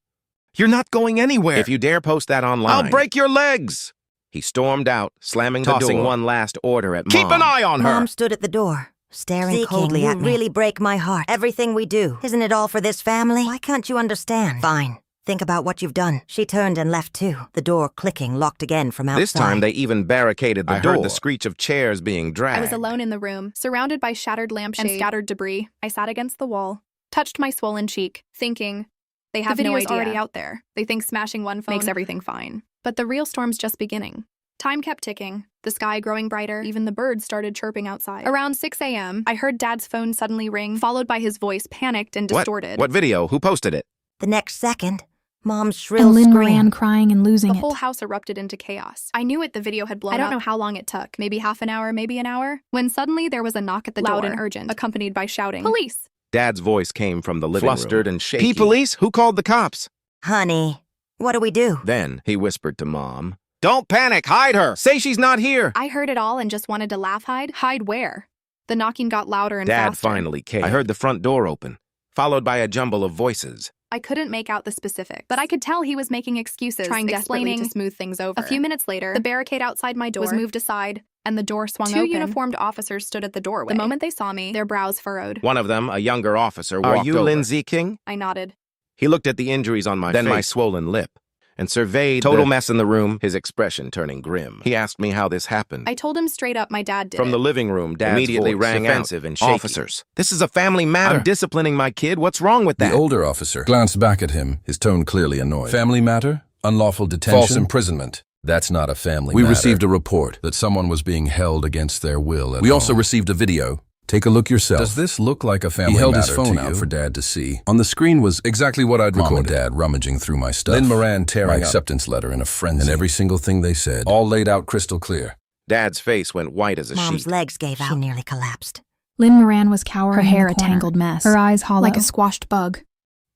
You're not going anywhere. If you dare post that online, I'll break your legs! He stormed out, slamming the door, tossing one last order at Mom. Keep an eye on her! Mom stood at the door, staring coldly at me. You really break my heart. Everything we do. Isn't it all for this family? Why can't you understand? Fine. Think about what you've done. She turned and left too, the door clicking, locked again from outside. This time they even barricaded the door. I heard the screech of chairs being dragged. I was alone in the room, surrounded by shattered lampshades and scattered debris. I sat against the wall, touched my swollen cheek, thinking, they have no idea. Already out there. They think smashing one phone makes everything fine. But the real storm's just beginning. Time kept ticking, the sky growing brighter, even the birds started chirping outside. Around 6 a.m., I heard Dad's phone suddenly ring, followed by his voice panicked and distorted. What video? Who posted it? The next second, Mom's shrill and Lynn scream. ran crying and losing it. The whole house erupted into chaos. I knew the video had blown up. I don't know how long it took, maybe half an hour, maybe an hour, when suddenly there was a knock at the door. Loud and urgent, accompanied by shouting, "Police!" Dad's voice came from the living room. Flustered and shaky. Police? Who called the cops? Honey, what do we do? Then he whispered to Mom, "Don't panic, hide her! Say she's not here!" I heard it all and just wanted to laugh. Hide where? The knocking got louder and faster. Dad finally came. I heard the front door open, followed by a jumble of voices. I couldn't make out the specifics, but I could tell he was making excuses, trying desperately to smooth things over. A few minutes later, the barricade outside my door was moved aside, and the door swung open. Two uniformed officers stood at the doorway. The moment they saw me, their brows furrowed. One of them, a younger officer, walked over. "Are you Lindsay King?" I nodded. He looked at the injuries on my face, then my swollen lip, and surveyed total mess in the room, his expression turning grim. He asked me how this happened. I told him straight up my dad did From the living room, Dad immediately rang offensive and shaky. "Officers, this is a family matter. I'm disciplining my kid. What's wrong with that?" The older officer glanced back at him, his tone clearly annoyed. "Family matter? Unlawful detention? False imprisonment? That's not a family matter. We received a report that someone was being held against their will at home. We also received a video. Take a look yourself. Does this look like a family matter to you?" He held his phone out for Dad to see. On the screen was exactly what I'd recorded. Mom and Dad rummaging through my stuff. Lynn Moran tearing my acceptance letter in a frenzy. And every single thing they said, all laid out crystal clear. Dad's face went white as a sheet. Mom's legs gave out. She nearly collapsed. Lynn Moran was cowering, her hair a tangled mess, her eyes hollow, like a squashed bug.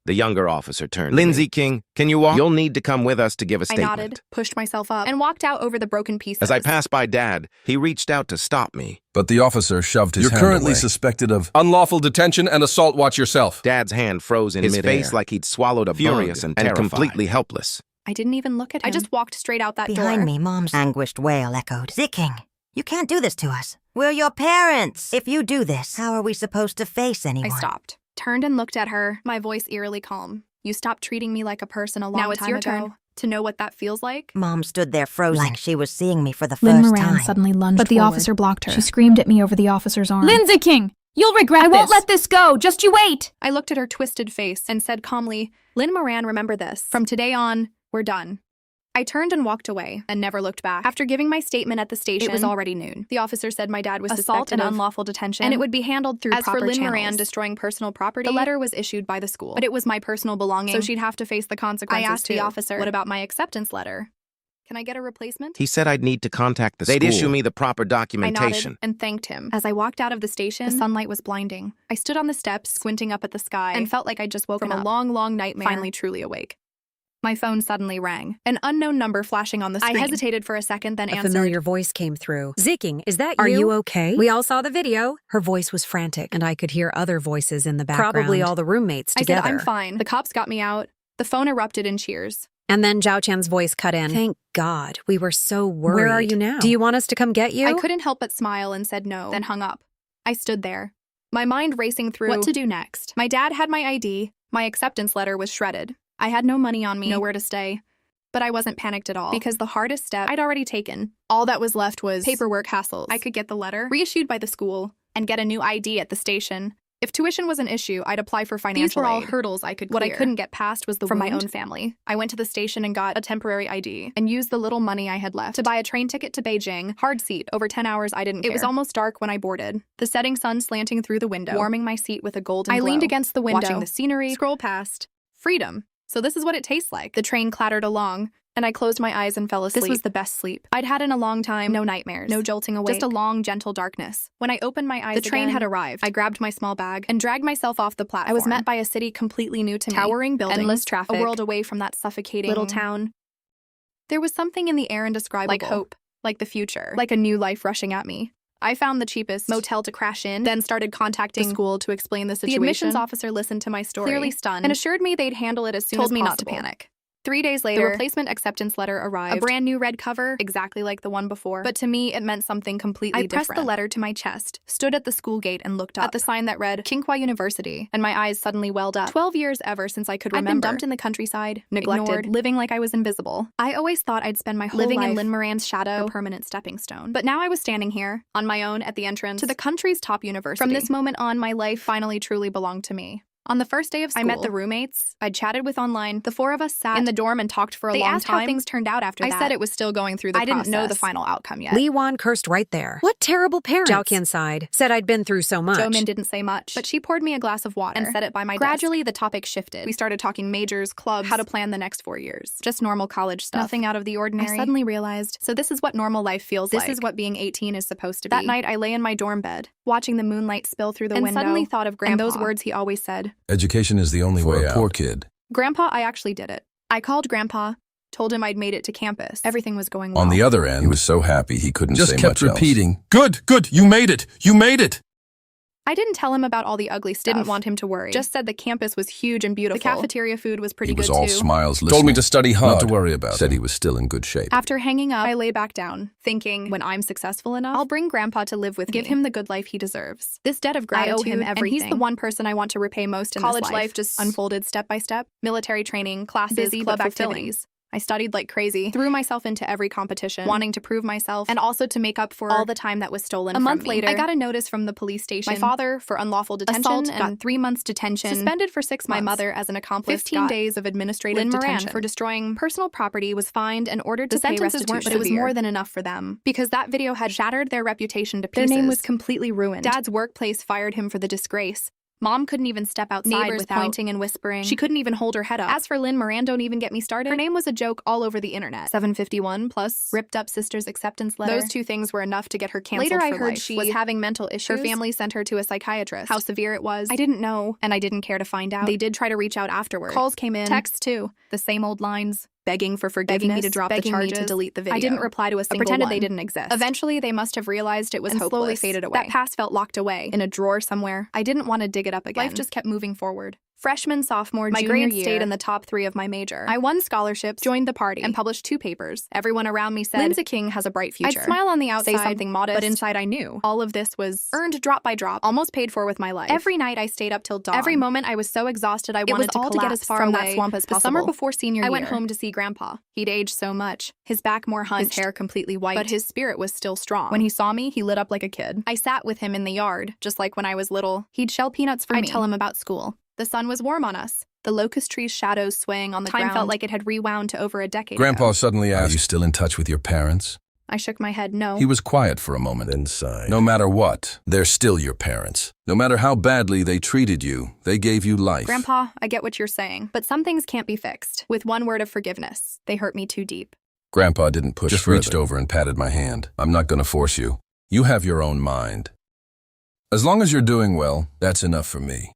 The younger officer turned. "Lindsay King, can you walk? You'll need to come with us to give a statement." I nodded, pushed myself up, and walked out over the broken pieces. As I passed by Dad, he reached out to stop me. But the officer shoved his hand away. "You're currently suspected of unlawful detention and assault. Watch yourself." Dad's hand froze in midair, his face like he'd swallowed a furious and completely helpless. I didn't even look at him. I just walked straight out that door. Behind me, Mom's anguished wail echoed. "King, you can't do this to us. We're your parents. If you do this, how are we supposed to face anyone?" I stopped, turned and looked at her, my voice eerily calm. "You stopped treating me like a person a long time ago. Now it's your turn to know what that feels like." Mom stood there frozen, like she was seeing me for the Lynn first Moran time. suddenly lunged forward, but the officer blocked her. She screamed at me over the officer's arm. "Lindsay King, you'll regret this. I won't let this go. Just you wait." I looked at her twisted face and said calmly, "Lynn Moran, remember this. From today on, we're done." I turned and walked away and never looked back. After giving my statement at the station, it was already noon. The officer said my dad was assault and unlawful detention, and it would be handled through proper channels. As for Lynn Moran destroying personal property, the letter was issued by the school, but it was my personal belonging, so she'd have to face the consequences. I asked the officer, "What about my acceptance letter? Can I get a replacement?" He said I'd need to contact the school. They'd issue me the proper documentation. I nodded and thanked him. As I walked out of the station, the sunlight was blinding. I stood on the steps, squinting up at the sky, and felt like I'd just woken from a long, long nightmare, finally truly awake. My phone suddenly rang, an unknown number flashing on the screen. I hesitated for a second, then answered. A familiar voice came through. "King, is that you? Are you okay?" We all saw the video. Her voice was frantic, and I could hear other voices in the background. Probably all the roommates together. I said, "I'm fine. The cops got me out." The phone erupted in cheers. And then Zhao Qian's voice cut in. "Thank God. We were so worried. Where are you now? Do you want us to come get you?" I couldn't help but smile and said no, then hung up. I stood there, my mind racing through what to do next. My dad had my ID. My acceptance letter was shredded. I had no money on me, nowhere to stay. But I wasn't panicked at all, because the hardest step I'd already taken. All that was left was paperwork hassles. I could get the letter reissued by the school and get a new ID at the station. If tuition was an issue, I'd apply for financial aid. These were all hurdles I could clear. What I couldn't get past was the wound from my own family. I went to the station and got a temporary ID and used the little money I had left to buy a train ticket to Beijing. Hard seat, over 10 hours, I didn't care. It was almost dark when I boarded. The setting sun slanting through the window, warming my seat with a golden glow. I leaned against the window, watching the scenery scroll past. Freedom. So this is what it tastes like. The train clattered along, and I closed my eyes and fell asleep. This was the best sleep I'd had in a long time. No nightmares, no jolting awake, just a long, gentle darkness. When I opened my eyes the train had arrived. I grabbed my small bag and dragged myself off the platform. I was met by a city completely new to me. Towering buildings, endless traffic, a world away from that suffocating little town. There was something in the air indescribable. Like hope, like the future, like a new life rushing at me. I found the cheapest motel to crash in, then started contacting the school to explain the situation. The admissions officer listened to my story, clearly stunned, and assured me they'd handle it as soon as possible. Told me not to panic. 3 days later, the replacement acceptance letter arrived. A brand new red cover, exactly like the one before. But to me, it meant something completely different. I pressed the letter to my chest, stood at the school gate, and looked up at the sign that read Tsinghua University, and my eyes suddenly welled up. 12 years ever since I could remember. I'd been dumped in the countryside, neglected, ignored, living like I was invisible. I always thought I'd spend my whole life living in Lin Moran's shadow, a permanent stepping stone. But now I was standing here, on my own at the entrance to the country's top university. From this moment on, my life finally truly belonged to me. On the first day of school, I met the roommates I'd chatted with online. The 4 of us sat in the dorm and talked for a long time. They asked how things turned out after that. I said it was still going through the process. I didn't know the final outcome yet. Lee Wan cursed right there. What terrible parents. Zhao Qian sighed, said I'd been through so much. Jo Min didn't say much, but she poured me a glass of water and set it by my desk. Gradually, the topic shifted. We started talking majors, clubs, how to plan the next 4 years. Just normal college stuff. Nothing out of the ordinary. I suddenly realized, so this is what normal life feels like. This is what being 18 is supposed to be. That night, I lay in my dorm bed, watching the moonlight spill through the window, and suddenly thought of Grandpa and those words he always said. Education is the only way out. Poor kid. Grandpa, I actually did it. I called Grandpa, told him I'd made it to campus. Everything was going well. On the other end, he was so happy he couldn't say much else. Just kept repeating, "Good, good, you made it, you made it." I didn't tell him about all the ugly stuff. Didn't want him to worry. Just said the campus was huge and beautiful. The cafeteria food was pretty good too. He was all smiles listening. Told me to study hard. Not to worry about it. Said he was still in good shape. After hanging up, I lay back down, thinking, when I'm successful enough, I'll bring Grandpa to live with me. Give him the good life he deserves. This debt of gratitude, I owe him everything. And he's the one person I want to repay most in college this life. Just unfolded step by step. Military training, classes, busy club activities. I studied like crazy, threw myself into every competition, wanting to prove myself, and also to make up for all the time that was stolen from me. A month later, I got a notice from the police station. My father for unlawful detention, assault, got 3 months detention, suspended for 6 months. My mother, as an accomplice, 15 days of administrative detention for destroying personal property, was fined and ordered to pay restitution. But it was more than enough for them, because that video had shattered their reputation to pieces. Their name was completely ruined. Dad's workplace fired him for the disgrace. Mom couldn't even step outside. Neighbors without pointing and whispering. She couldn't even hold her head up. As for Lin Moran, don't even get me started. Her name was a joke all over the internet. 751 plus ripped up sister's acceptance letter. Those 2 things were enough to get her canceled. Later, I heard she was having mental issues. Her family sent her to a psychiatrist. How severe it was, I didn't know, and I didn't care to find out. They did try to reach out afterward. Calls came in, texts too, the same old lines. Begging for forgiveness, begging me to drop the charges, me to delete the video. I didn't reply to a single one. Pretended they didn't exist. Eventually, they must have realized it was hopeless. Slowly faded away. That past felt locked away in a drawer somewhere. I didn't want to dig it up again. Life just kept moving forward. Freshman, sophomore, junior year. My grades stayed in the top 3 of my major. I won scholarships, joined the party, and published 2 papers. Everyone around me said, Lindsay King has a bright future. I'd smile on the outside, say something modest, but inside I knew. All of this was earned drop by drop, almost paid for with my life. Every night I stayed up till dawn. Every moment I was so exhausted I wanted to get as far from that swamp as possible. The summer before senior year, I went home to see Grandpa. He'd aged so much. His back more hunched, his hair completely white, but his spirit was still strong. When he saw me, he lit up like a kid. I sat with him in the yard, just like when I was little. He'd shell peanuts for me. I'd tell him about school. The sun was warm on us. The locust tree's shadows swaying on the ground. Time felt like it had rewound to over a decade Grandpa ago. Suddenly asked, "Are you still in touch with your parents?" I shook my head, no. He was quiet for a moment, then sighed. No matter what, they're still your parents. No matter how badly they treated you, they gave you life. Grandpa, I get what you're saying, but some things can't be fixed. With one word of forgiveness, they hurt me too deep. Grandpa didn't push Just reached over and patted my hand. I'm not going to force you. You have your own mind. As long as you're doing well, that's enough for me.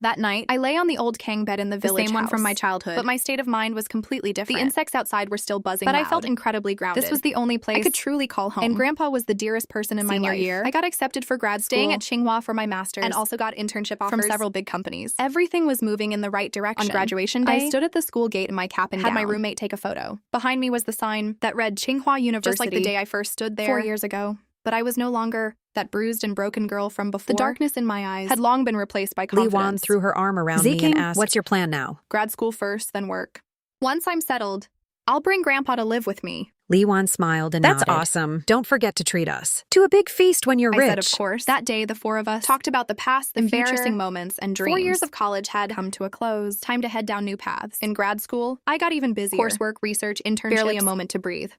That night, I lay on the old Kang bed in the village house. The same one from my childhood. But my state of mind was completely different. The insects outside were still buzzing loud. I felt incredibly grounded. This was the only place I could truly call home. And Grandpa was the dearest person in my life. Senior year, I got accepted for grad school, staying at Tsinghua for my master's, and also got internship offers from several big companies. Everything was moving in the right direction. On graduation day, I stood at the school gate in my cap and had my roommate take a photo. Behind me was the sign that read Tsinghua University, just like the day I first stood there 4 years ago. But I was no longer that bruised and broken girl from before. The darkness in my eyes had long been replaced by confidence. Lee Wan threw her arm around me and asked, "What's your plan now?" Grad school first, then work. Once I'm settled, I'll bring Grandpa to live with me. Lee Wan smiled and nodded. "That's awesome. Don't forget to treat us to a big feast when you're rich." I said, of course. That day, the 4 of us talked about the past, the embarrassing moments, and dreams. 4 years of college had come to a close. Time to head down new paths. In grad school, I got even busier. Coursework, research, internships. Barely a moment to breathe.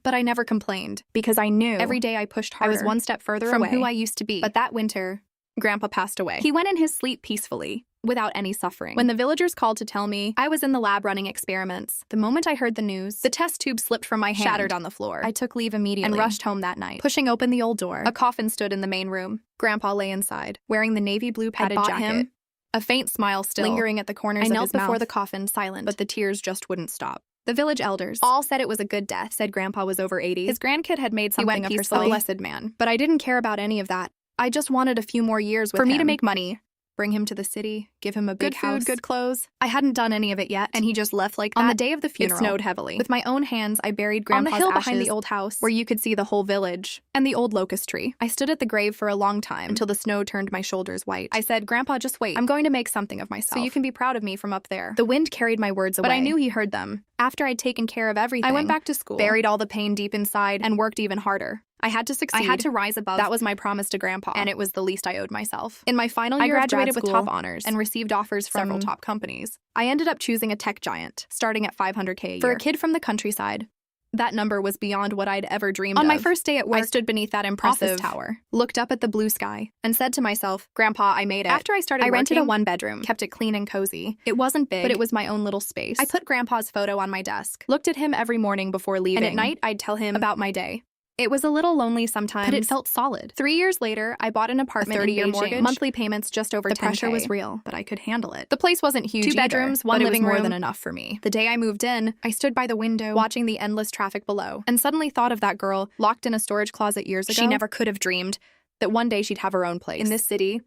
But I never complained, because I knew every day I pushed harder. I was one step further from who I used to be. But that winter, Grandpa passed away. He went in his sleep peacefully, without any suffering. When the villagers called to tell me I was in the lab running experiments, the moment I heard the news, the test tube slipped from my hand, shattered on the floor. I took leave immediately and rushed home that night. Pushing open the old door, a coffin stood in the main room. Grandpa lay inside, wearing the navy blue padded jacket. A faint smile still lingering at the corners of his mouth. I knelt before the coffin, silent, but the tears just wouldn't stop. The village elders all said it was a good death, said Grandpa was over 80. His grandkid had made something of herself. A blessed man. But I didn't care about any of that. I just wanted a few more years with him. For me to make money, bring him to the city, give him a big house, good clothes. I hadn't done any of it yet, and he just left like that. On the day of the funeral, it snowed heavily. With my own hands, I buried Grandpa's ashes on the hill behind the old house, where you could see the whole village, and the old locust tree. I stood at the grave for a long time, until the snow turned my shoulders white. I said, Grandpa, just wait. I'm going to make something of myself, so you can be proud of me from up there. The wind carried my words away, but I knew he heard them. After I'd taken care of everything, I went back to school, buried all the pain deep inside, and worked even harder. I had to succeed. I had to rise above. That was my promise to Grandpa, and it was the least I owed myself. In my final year, I graduated with top honors and received offers from several top companies. I ended up choosing a tech giant, starting at $500K a year. For a kid from the countryside, that number was beyond what I'd ever dreamed of. On my first day at work, I stood beneath that impressive office tower, looked up at the blue sky, and said to myself, Grandpa, I made it. After I started working, I rented a one-bedroom, kept it clean and cozy. It wasn't big, but it was my own little space. I put Grandpa's photo on my desk, looked at him every morning before leaving, and at night, I'd tell him about my day. It was a little lonely sometimes, but it felt solid. 3 years later, I bought an apartment, 30-year mortgage, monthly payments just over $10K. The pressure was real, but I could handle it. The place wasn't huge 2 bedrooms, one living room, more than enough for me. The day I moved in, I stood by the window, watching the endless traffic below, and suddenly thought of that girl locked in a storage closet years ago. She never could have dreamed that one day she'd have her own place. In this city,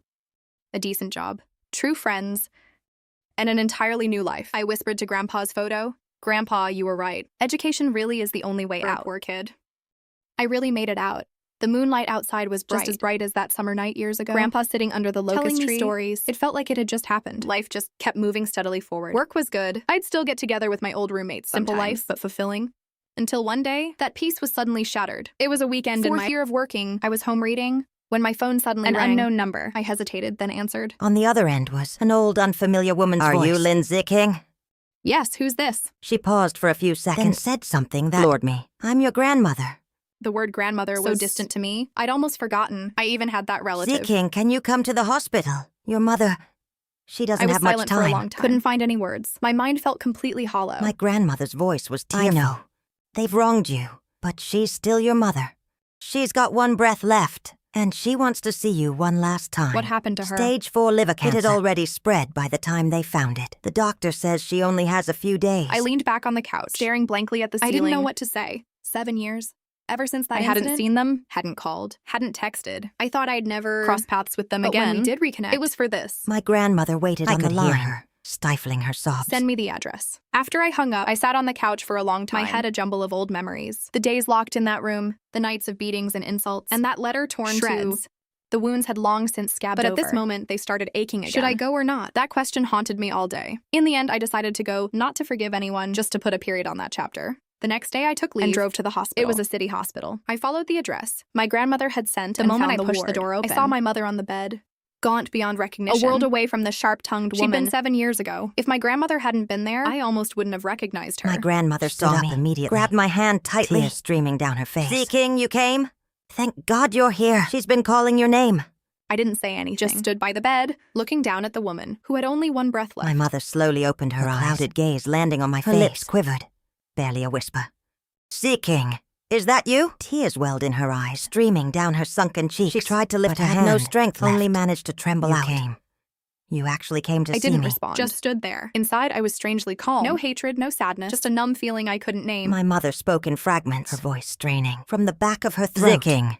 a decent job, true friends, and an entirely new life. I whispered to Grandpa's photo, Grandpa, you were right. Education really is the only way out. Poor kid. I really made it out. The moonlight outside was just as bright as that summer night years ago. Grandpa sitting under the locust tree, telling me stories. It felt like it had just happened. Life just kept moving steadily forward. Work was good. I'd still get together with my old roommates sometimes. Simple life, but fulfilling. Until one day, that peace was suddenly shattered. It was a weekend in my year of working. I was home reading when my phone suddenly rang. An unknown number. I hesitated, then answered. On the other end was an old, unfamiliar woman's voice. Are you Lynn Zicking? Yes, who's this? She paused for a few seconds, then said something that floored me. I'm your grandmother. The word grandmother was so distant to me. I'd almost forgotten I even had that relative. Zicking, can you come to the hospital? Your mother, she doesn't have much time. I was silent for a long time. Couldn't find any words. My mind felt completely hollow. My grandmother's voice was tearful. I know. They've wronged you, but she's still your mother. She's got one breath left, and she wants to see you one last time. What happened to her? Stage 4 liver cancer. It had already spread by the time they found it. The doctor says she only has a few days. I leaned back on the couch, staring blankly at the ceiling. I didn't know what to say. 7 years. Ever since that incident, I hadn't seen them, hadn't called, hadn't texted. I thought I'd never cross paths with them again. When we did reconnect, it was for this. My grandmother waited on the line. I could hear her, stifling her sobs. Send me the address. After I hung up, I sat on the couch for a long time. My head a jumble of old memories. The days locked in that room, the nights of beatings and insults, and that letter torn shreds. The wounds had long since scabbed over. But at this moment, they started aching again. Should I go or not? That question haunted me all day. In the end, I decided to go, not to forgive anyone, just to put a period on that chapter. The next day, I took leave and drove to the hospital. It was a city hospital. I followed the address my grandmother had sent. The moment I pushed the door open, I saw my mother on the bed, gaunt beyond recognition. A world away from the sharp-tongued woman. She'd been 7 years ago. If my grandmother hadn't been there, I almost wouldn't have recognized her. My grandmother stood up immediately, grabbed my hand tightly, tears streaming down her face. Zicking, you came? Thank God you're here. She's been calling your name. I didn't say anything. Just stood by the bed, looking down at the woman, who had only one breath left. My mother slowly opened her eyes, clouded gaze landing on my face. Her lips quivered, barely a whisper. Zicking, is that you? Tears welled in her eyes, streaming down her sunken cheeks. She tried to lift her hand, no strength left. Only managed to tremble out. You actually came to see me. I didn't respond. Just stood there. Inside, I was strangely calm. No hatred, no sadness. Just a numb feeling I couldn't name. My mother spoke in fragments, her voice straining. From the back of her throat. Zicking,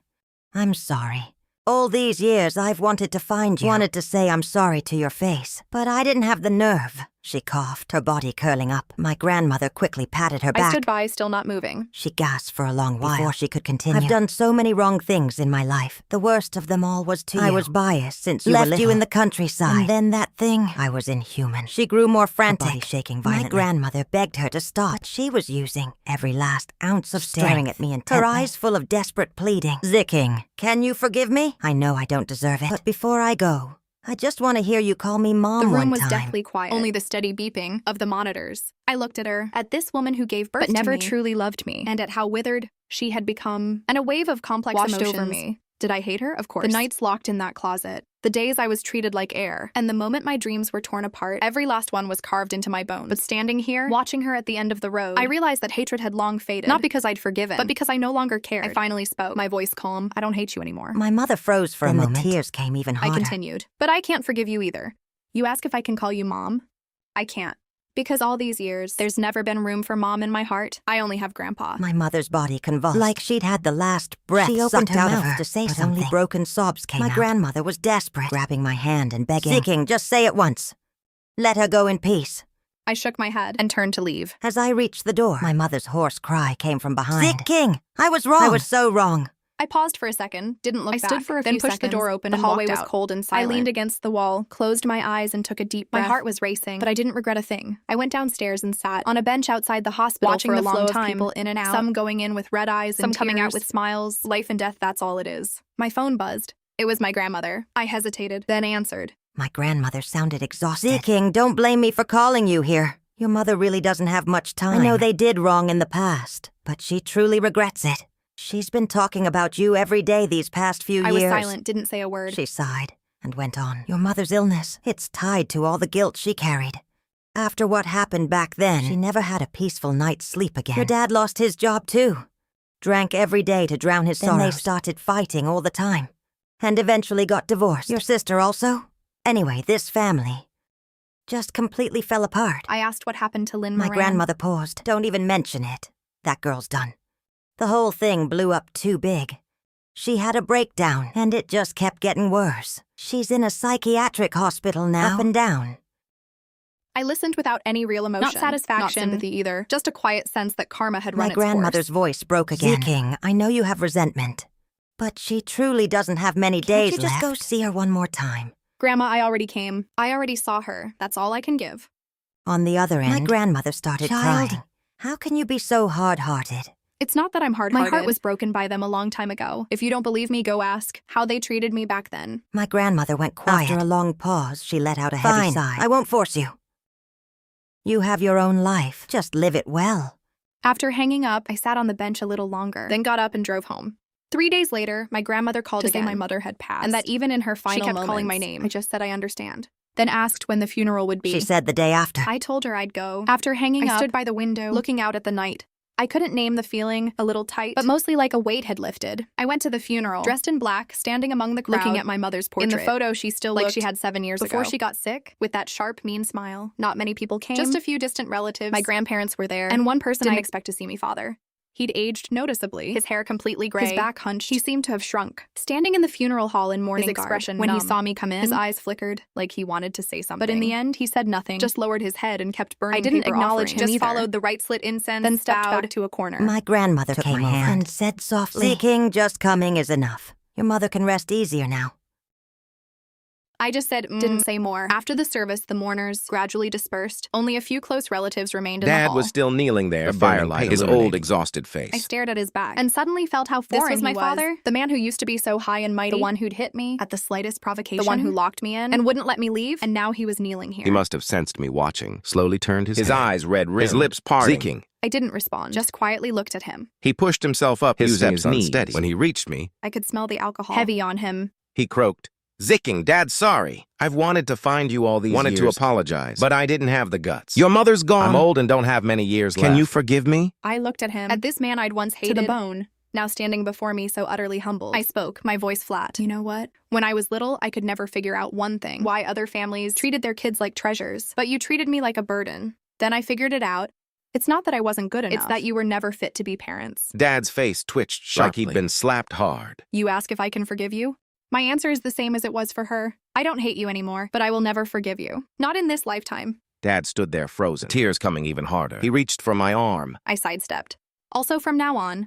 I'm sorry. All these years, I've wanted to find you. Wanted to say I'm sorry to your face, but I didn't have the nerve. She coughed, her body curling up. My grandmother quickly patted her back. I stood by, still not moving. She gasped for a long while before she could continue. I've done so many wrong things in my life. The worst of them all was to you. I was biased since you were little. Left you in the countryside. And then that thing, I was inhuman. She grew more frantic, her body shaking violently. My grandmother begged her to stop, but she was using every last ounce of strength, staring at me intently, her eyes full of desperate pleading. Zicking, can you forgive me? I know I don't deserve it, but before I go, I just want to hear you call me Mom one time. The room was deathly quiet, only the steady beeping of the monitors. I looked at her, at this woman who gave birth to me, but never truly loved me, and at how withered she had become, and a wave of complex emotions washed over me. Did I hate her? Of course. The nights locked in that closet, the days I was treated like air, and the moment my dreams were torn apart, every last one was carved into my bones. But standing here, watching her at the end of the road, I realized that hatred had long faded. Not because I'd forgiven, but because I no longer cared. I finally spoke, my voice calm. I don't hate you anymore. My mother froze for a moment. The tears came even harder. I continued. But I can't forgive you either. You ask if I can call you Mom? I can't. Because all these years, there's never been room for Mom in my heart. I only have Grandpa. My mother's body convulsed, like she'd had the last breath sucked out of her to say something. Only broken sobs came out. My grandmother was desperate, grabbing my hand and begging. Seeking, just say it once. Let her go in peace. I shook my head and turned to leave. As I reached the door, my mother's hoarse cry came from behind. Seeking! I was wrong! I was so wrong. I paused for a second, didn't look back. I stood for a few seconds, then pushed the door open and walked out. The hallway was cold and silent. I leaned against the wall, closed my eyes, and took a deep breath. My heart was racing, but I didn't regret a thing. I went downstairs and sat on a bench outside the hospital watching for a the flow long of time. people in and out. Some going in with red eyes and some coming out tears. With smiles. Life and death, that's all it is. My phone buzzed. It was my grandmother. I hesitated, then answered. My grandmother sounded exhausted. Seeking, don't blame me for calling you here. Your mother really doesn't have much time. I know they did wrong in the past, but she truly regrets it. She's been talking about you every day these past few years. I was silent, didn't say a word. She sighed and went on. Your mother's illness, it's tied to all the guilt she carried. After what happened back then, she never had a peaceful night's sleep again. Your dad lost his job too. Drank every day to drown his sorrows. Then they started fighting all the time. And eventually got divorced. Your sister also? Anyway, this family just completely fell apart. I asked what happened to Lynn My Moran. grandmother paused. Don't even mention it. That girl's done. The whole thing blew up too big. She had a breakdown, and it just kept getting worse. She's in a psychiatric hospital now. Up and down. I listened without any real emotion. Not satisfaction. Not sympathy either. Just a quiet sense that karma had run its course. My grandmother's voice broke again. Seeking, I know you have resentment, but she truly doesn't have many days left. Can't you just go see her one more time? Grandma, I already came. I already saw her. That's all I can give. On the other end, my grandmother started crying. How can you be so hard-hearted? It's not that I'm hard-hearted. My heart was broken by them a long time ago. If you don't believe me, go ask how they treated me back then. My grandmother went quiet. After a long pause, she let out a heavy sigh. I won't force you. You have your own life. Just live it well. After hanging up, I sat on the bench a little longer, then got up and drove home. 3 days later, my grandmother called to say my mother had passed, and that even in her final moments, she kept calling my name. I just said I understand. Then asked when the funeral would be. She said the day after. I told her I'd go. After hanging up, I stood by the window, looking out at the night. I couldn't name the feeling, a little tight, but mostly like a weight had lifted. I went to the funeral, dressed in black, standing among the crowd, looking at my mother's portrait. In the photo, she still looked like she had 7 years before she got sick, with that sharp, mean smile. Not many people came. Just a few distant relatives. My grandparents were there, and one person didn't expect to see me, father. He'd aged noticeably, his hair completely gray, his back hunched. He seemed to have shrunk. Standing in the funeral hall in mourning garb, his expression when he saw me come in, his eyes flickered, like he wanted to say something. But in the end, he said nothing, just lowered his head and kept burning. I didn't acknowledge him either. Just followed the right-slit incense, then stepped back to a corner. My grandmother took my hand and said softly, Seeking, just coming is enough. Your mother can rest easier now. I just said, didn't say more. After the service, the mourners gradually dispersed. Only a few close relatives remained in the hall. Dad was still kneeling there, the firelight, his old, exhausted face. I stared at his back and suddenly felt how foreign this was. My father, the man who used to be so high and mighty, the one who'd hit me at the slightest provocation, the one who locked me in and wouldn't let me leave, and now he was kneeling here. He must have sensed me watching, slowly turned his head. Eyes red-rimmed, his lips parting. Seeking. I didn't respond, just quietly looked at him. He pushed himself up, his steps unsteady. When he reached me, I could smell the alcohol heavy on him. He croaked. Zicking, Dad, sorry. I've wanted to find you all these years. Wanted to apologize, but I didn't have the guts. Your mother's gone. I'm old and don't have many years left. Can you forgive me? I looked at him, at this man I'd once hated to the bone, now standing before me so utterly humbled. I spoke, my voice flat. You know what? When I was little, I could never figure out one thing. Why other families treated their kids like treasures, but you treated me like a burden. Then I figured it out. It's not that I wasn't good enough. It's that you were never fit to be parents. Dad's face twitched sharply, like he'd been slapped hard. You ask if I can forgive you? My answer is the same as it was for her. I don't hate you anymore, but I will never forgive you. Not in this lifetime. Dad stood there frozen, tears coming even harder. He reached for my arm. I sidestepped. Also, from now on,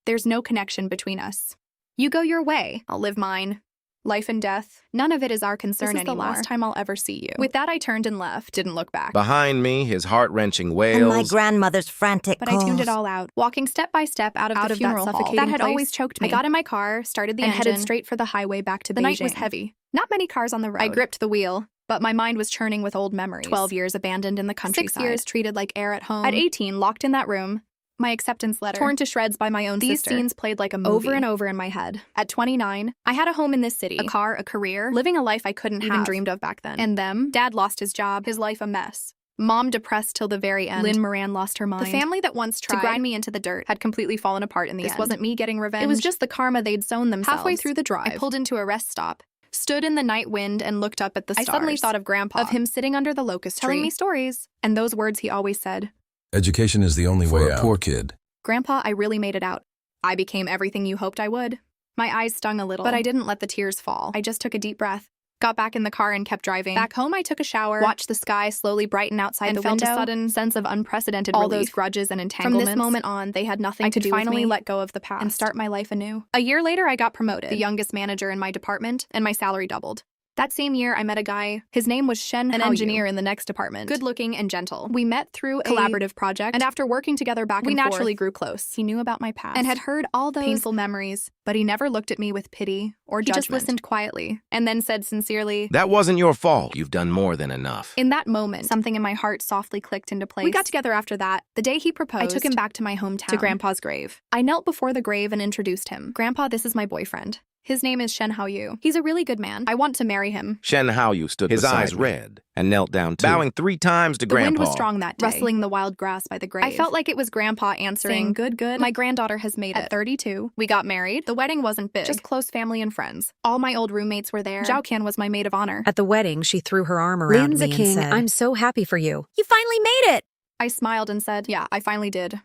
there's no connection between us. You go your way, I'll live mine. Life and death, none of it is our concern anymore. This is the last time I'll ever see you. With that, I turned and left, didn't look back. Behind me, his heart-wrenching wails. And my grandmother's frantic calls. But I tuned it all out, walking step by step out of the funeral hall. That had always choked me. I got in my car, started the engine, and headed straight for the highway back to Beijing. The night was heavy. Not many cars on the road. I gripped the wheel, but my mind was churning with old memories. 12 years abandoned in the countryside. 6 years treated like air at home. At 18, locked in that room. My acceptance letter, torn to shreds by my own sister. These scenes played like a movie. Over and over in my head. At 29, I had a home in this city, a car, a career, living a life I couldn't even dreamed of back then. And them, Dad lost his job, his life a mess. Mom depressed till the very end. Lynn Moran lost her mind. The family that once tried to grind me into the dirt had completely fallen apart in the end. This wasn't me getting revenge. It was just the karma they'd sown themselves. Halfway through the drive, I pulled into a rest stop. stood in the night wind and looked up at the stars. I suddenly thought of Grandpa, of him sitting under the locust tree, telling me stories, and those words he always said. Education is the only way out. For a poor kid. Grandpa, I really made it out. I became everything you hoped I would. My eyes stung a little, but I didn't let the tears fall. I just took a deep breath, got back in the car and kept driving. Back home, I took a shower, watched the sky slowly brighten outside the window, felt a sudden sense of unprecedented relief. All those grudges and entanglements. From this moment on, they had nothing to do with me. I could finally let go of the past and start my life anew. A year later, I got promoted, the youngest manager in my department, and my salary doubled. That same year, I met a guy. His name was Shen, an engineer in the next department. Good-looking and gentle. We met through a collaborative project, and after working together back and forth, we naturally grew close. He knew about my past and had heard all those painful memories, but he never looked at me with pity or judgment. He just listened quietly and then said sincerely, "That wasn't your fault. You've done more than enough." In that moment, something in my heart softly clicked into place. We got together after that. The day he proposed, I took him back to my hometown, to Grandpa's grave. I knelt before the grave and introduced him. "Grandpa, this is my boyfriend. His name is Shen Haoyu. He's a really good man. I want to marry him." Shen Haoyu stood his eyes red and knelt down too, bowing 3 times to Grandpa. The wind was strong that day, rustling the wild grass by the grave. I felt like it was Grandpa answering, saying, good. My granddaughter has made it. At 32, we got married. The wedding wasn't big, just close family and friends. All my old roommates were there. Zhao Qian was my maid of honor. At the wedding, she threw her arm around me and said, "I'm so happy for you. You finally made it." I smiled and said, "Yeah, I finally did."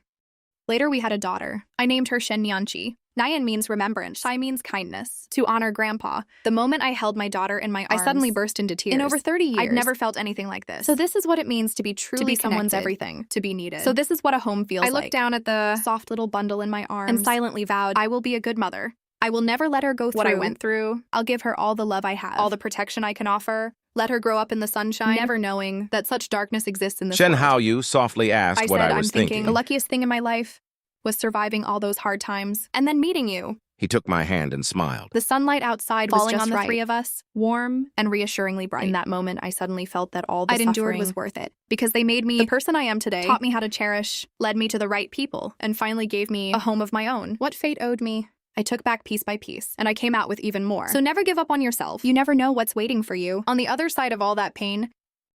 Later, we had a daughter. I named her Shen Nianqi. Nian means remembrance. Shai means kindness. To honor Grandpa. The moment I held my daughter in my arms, I suddenly burst into tears. In over 30 years, I'd never felt anything like this. So this is what it means to be truly someone's everything, to be needed. So this is what a home feels like. I looked down at the soft little bundle in my arms and silently vowed, I will be a good mother. I will never let her go through what I went through. I'll give her all the love I have, all the protection I can offer. Let her grow up in the sunshine, never knowing that such darkness exists in this world. Shen Haoyu softly asked what I was thinking. The luckiest thing in my life was surviving all those hard times and then meeting you. He took my hand and smiled. The sunlight outside was falling on the 3 of us, warm and reassuringly bright. In that moment, I suddenly felt that all the suffering I'd endured was worth it, because they made me the person I am today, taught me how to cherish, led me to the right people, and finally gave me a home of my own. What fate owed me, I took back piece by piece, and I came out with even more. So never give up on yourself. You never know what's waiting for you. On the other side of all that pain,